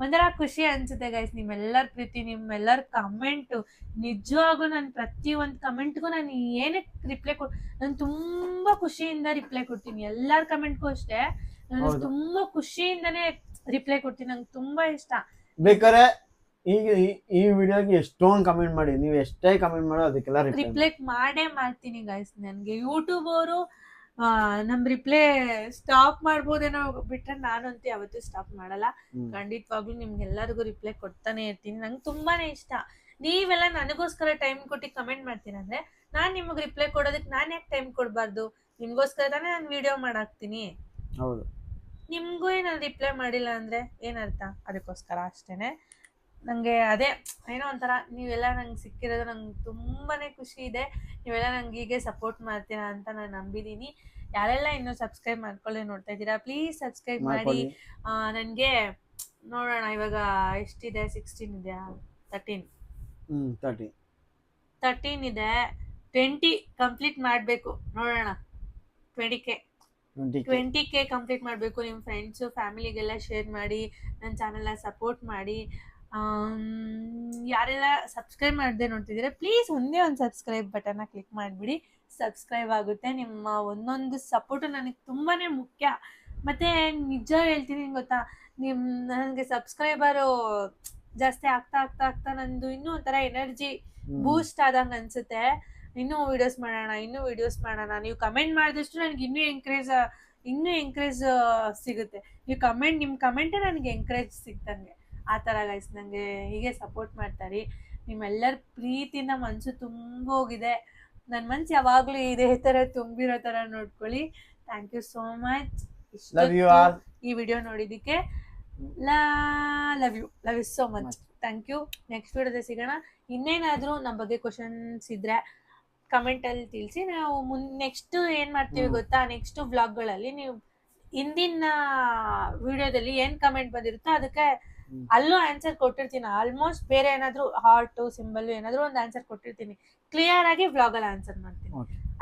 ಒಂಥರ ಖುಷಿ ಅನ್ಸುತ್ತೆ ಗೈಸ್. ನಿಮ್ಮೆಲ್ಲರ ಪ್ರೀತಿ, ನಿಮ್ಮೆಲ್ಲರ ಕಮೆಂಟ್, ನಿಜವಾಗ್ಲೂ ನಾನು ಪ್ರತಿ ಒಂದು ಕಮೆಂಟ್ಗೂ ನಾನು ಏನಕ್ಕೆ ರಿಪ್ಲೈ ನಾನು ತುಂಬಾ ಖುಷಿಯಿಂದ ರಿಪ್ಲೈ ಕೊಡ್ತೀನಿ. ಎಲ್ಲರ ಕಮೆಂಟ್ಗೂ ಅಷ್ಟೇ ನಾನು ತುಂಬಾ ಖುಷಿಯಿಂದಾನೇ ರಿಪ್ಲೈ ಕೊಡ್ತೀನಿ. ನಂಗೆ ತುಂಬಾ ಇಷ್ಟ. ಬೇಕಾದ್ರೆ ಈಗ ಈ ವಿಡಿಯೋಗೆ ಎಷ್ಟೊಂದು ಕಮೆಂಟ್ ಮಾಡಿ, ನೀವು ಎಷ್ಟೇ ಕಮೆಂಟ್ ಮಾಡೋ ಅದಕ್ಕೆಲ್ಲ ರಿಪ್ಲೈ ಮಾಡೇ ಮಾಡ್ತೀನಿ ಗೈಸ್. ನನ್ಗೆ ಯೂಟ್ಯೂಬ್ ಅವರು ನಮ್ ರಿಪ್ಲೈ ಸ್ಟಾಪ್ ಮಾಡ್ಬೋದೇನೋ ಬಿಟ್ರೆ ನಾನಂತೂ ಯಾವತ್ತೂ ಸ್ಟಾಪ್ ಮಾಡಲ್ಲ. ಖಂಡಿತವಾಗ್ಲೂ ನಿಮ್ಗೆಲ್ಲರಿಗೂ ರಿಪ್ಲೈ ಕೊಡ್ತಾನೆ ಇರ್ತೀನಿ. ನಂಗೆ ತುಂಬಾನೇ ಇಷ್ಟ. ನೀವೆಲ್ಲ ನನಗೋಸ್ಕರ ಟೈಮ್ ಕೊಟ್ಟು ಕಮೆಂಟ್ ಮಾಡ್ತೀರಂದ್ರೆ ನಾನ್ ನಿಮಗ್ ರಿಪ್ಲೈ ಕೊಡೋದಕ್ಕೆ ನಾನ್ ಯಾಕೆ ಟೈಮ್ ಕೊಡ್ಬಾರ್ದು? ನಿಮ್ಗೋಸ್ಕರ ತಾನೇ ನಾನು ವಿಡಿಯೋ ಮಾಡಾಕ್ತೀನಿ. ಹೌದು. ನಿಮ್ಗೂ ನಾನು ರಿಪ್ಲೈ ಮಾಡಿಲ್ಲ ಅಂದ್ರೆ ಏನರ್ಥ? ಅದಕ್ಕೋಸ್ಕರ ಅಷ್ಟೇನೆ. ನಂಗೆ ಅದೇ ಏನೋ ಒಂಥರ ನೀವೆಲ್ಲ ನಂಗೆ ಸಿಕ್ಕಿರೋದು ನಂಗೆ ತುಂಬಾನೇ ಖುಷಿ ಇದೆ. ನೀವೆಲ್ಲ ನಂಗೆ ಹೀಗೆ ಸಪೋರ್ಟ್ ಮಾಡ್ತೀರಾ ಅಂತ ನಾನು ನಂಬಿದೀನಿ. ಯಾರೆಲ್ಲ ಇನ್ನೂ ಸಬ್ಸ್ಕ್ರೈಬ್ ಮಾಡ್ಕೊಳ್ಳಿ ನೋಡ್ತಾ ಇದ್ದೀರಾ, ಪ್ಲೀಸ್ ಸಬ್ಸ್ಕ್ರೈಬ್ ಮಾಡಿ. ನನಗೆ ನೋಡೋಣ ಇವಾಗ ಎಷ್ಟಿದೆ, 16 ಇದೆಯಾ, 13 ಇದೆ. 20 ಕಂಪ್ಲೀಟ್ ಮಾಡಬೇಕು. ನೋಡೋಣ 20K ಕಂಪ್ಲೀಟ್ ಮಾಡಬೇಕು. ನಿಮ್ಮ ಫ್ರೆಂಡ್ಸು ಫ್ಯಾಮಿಲಿಗೆಲ್ಲ ಶೇರ್ ಮಾಡಿ, ನನ್ನ ಚಾನಲ್ನ ಸಪೋರ್ಟ್ ಮಾಡಿ. ಯಾರೆಲ್ಲ ಸಬ್ಸ್ಕ್ರೈಬ್ ಮಾಡದೆ ನೋಡ್ತಿದ್ದೀರಾ ಪ್ಲೀಸ್ ಒಂದೇ ಒಂದು ಸಬ್ಸ್ಕ್ರೈಬ್ ಬಟನ್ನ ಕ್ಲಿಕ್ ಮಾಡಿಬಿಡಿ. ಸಬ್ಸ್ಕ್ರೈಬ್ ಆಗುತ್ತೆ. ನಿಮ್ಮ ಒಂದೊಂದು ಸಪೋರ್ಟು ನನಗೆ ತುಂಬಾ ಮುಖ್ಯ. ಮತ್ತು ನಿಜ ಹೇಳ್ತೀನಿ ಗೊತ್ತಾ, ನನಗೆ ಸಬ್ಸ್ಕ್ರೈಬರು ಜಾಸ್ತಿ ಆಗ್ತಾ ನಂದು ಇನ್ನೂ ಒಂಥರ ಎನರ್ಜಿ ಬೂಸ್ಟ್ ಆದಂಗೆ ಅನಿಸುತ್ತೆ. ಇನ್ನೂ ವೀಡಿಯೋಸ್ ಮಾಡೋಣ. ನೀವು ಕಮೆಂಟ್ ಮಾಡಿದಷ್ಟು ನನಗೆ ಇನ್ನೂ ಎಂಕರೇಜ್ ಸಿಗುತ್ತೆ. ನಿಮ್ಮ ಕಮೆಂಟೇ ನನಗೆ ಎಂಕರೇಜ್ ಸಿಗ್ತಂಗೆ. ಆ ಥರ ಗೈಸ್ ನನಗೆ ಹೀಗೆ ಸಪೋರ್ಟ್ ಮಾಡ್ತಾರೆ. ನಿಮ್ಮೆಲ್ಲರ ಪ್ರೀತಿಯಿಂದ ಮನಸ್ಸು ತುಂಬೋಗಿದೆ. ನನ್ನ ಮನಸ್ಸು ಯಾವಾಗಲೂ ಇದೇ ಥರ ತುಂಬಿರೋ ಥರ ನೋಡ್ಕೊಳ್ಳಿ. Thank you so much. ಈ ವಿಡಿಯೋ ನೋಡಿದ್ದಕ್ಕೆ love you so much. Thank you. Next ವಿಡಿಯೋದಲ್ಲಿ ಸಿಗೋಣ. ಇನ್ನೇನಾದರೂ ನಮ್ಮ ಬಗ್ಗೆ ಕ್ವಶನ್ಸ್ ಇದ್ರೆ ಕಮೆಂಟಲ್ಲಿ ತಿಳಿಸಿ. ನಾವು ನೆಕ್ಸ್ಟ್ ಏನು ಮಾಡ್ತೀವಿ ಗೊತ್ತಾ, ನೆಕ್ಸ್ಟ್ ವ್ಲಾಗ್ಗಳಲ್ಲಿ ನೀವು ಹಿಂದಿನ ವಿಡಿಯೋದಲ್ಲಿ ಏನು ಕಮೆಂಟ್ ಬಂದಿರುತ್ತೋ ಅದಕ್ಕೆ ಅಲ್ಲೂ ಆನ್ಸರ್ ಕೊಟ್ಟಿರ್ತೀನಿ. ಆಲ್ಮೋಸ್ಟ್ ಬೇರೆ ಏನಾದ್ರು ಹಾರ್ಟು ಸಿಂಬಲ್ ಏನಾದ್ರು ಒಂದು ಆನ್ಸರ್ ಕೊಟ್ಟಿರ್ತೀನಿ. ಕ್ಲಿಯರ್ ಆಗಿ ವ್ಲಾಗ್ ಅಲ್ಲಿ ಆನ್ಸರ್ ಮಾಡ್ತೀನಿ.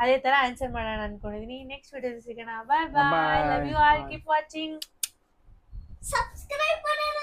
ಅದೇ ತರ ಆನ್ಸರ್ ಮಾಡೋಣ ಅನ್ಕೊಂಡಿದೀನಿ. ನೆಕ್ಸ್ಟ್ ವಿಡಿಯೋದಲ್ಲಿ ಸಿಗೋಣ. Bye bye. Love you all. Keep watching. Subscribe ಮಾಡೋಣ.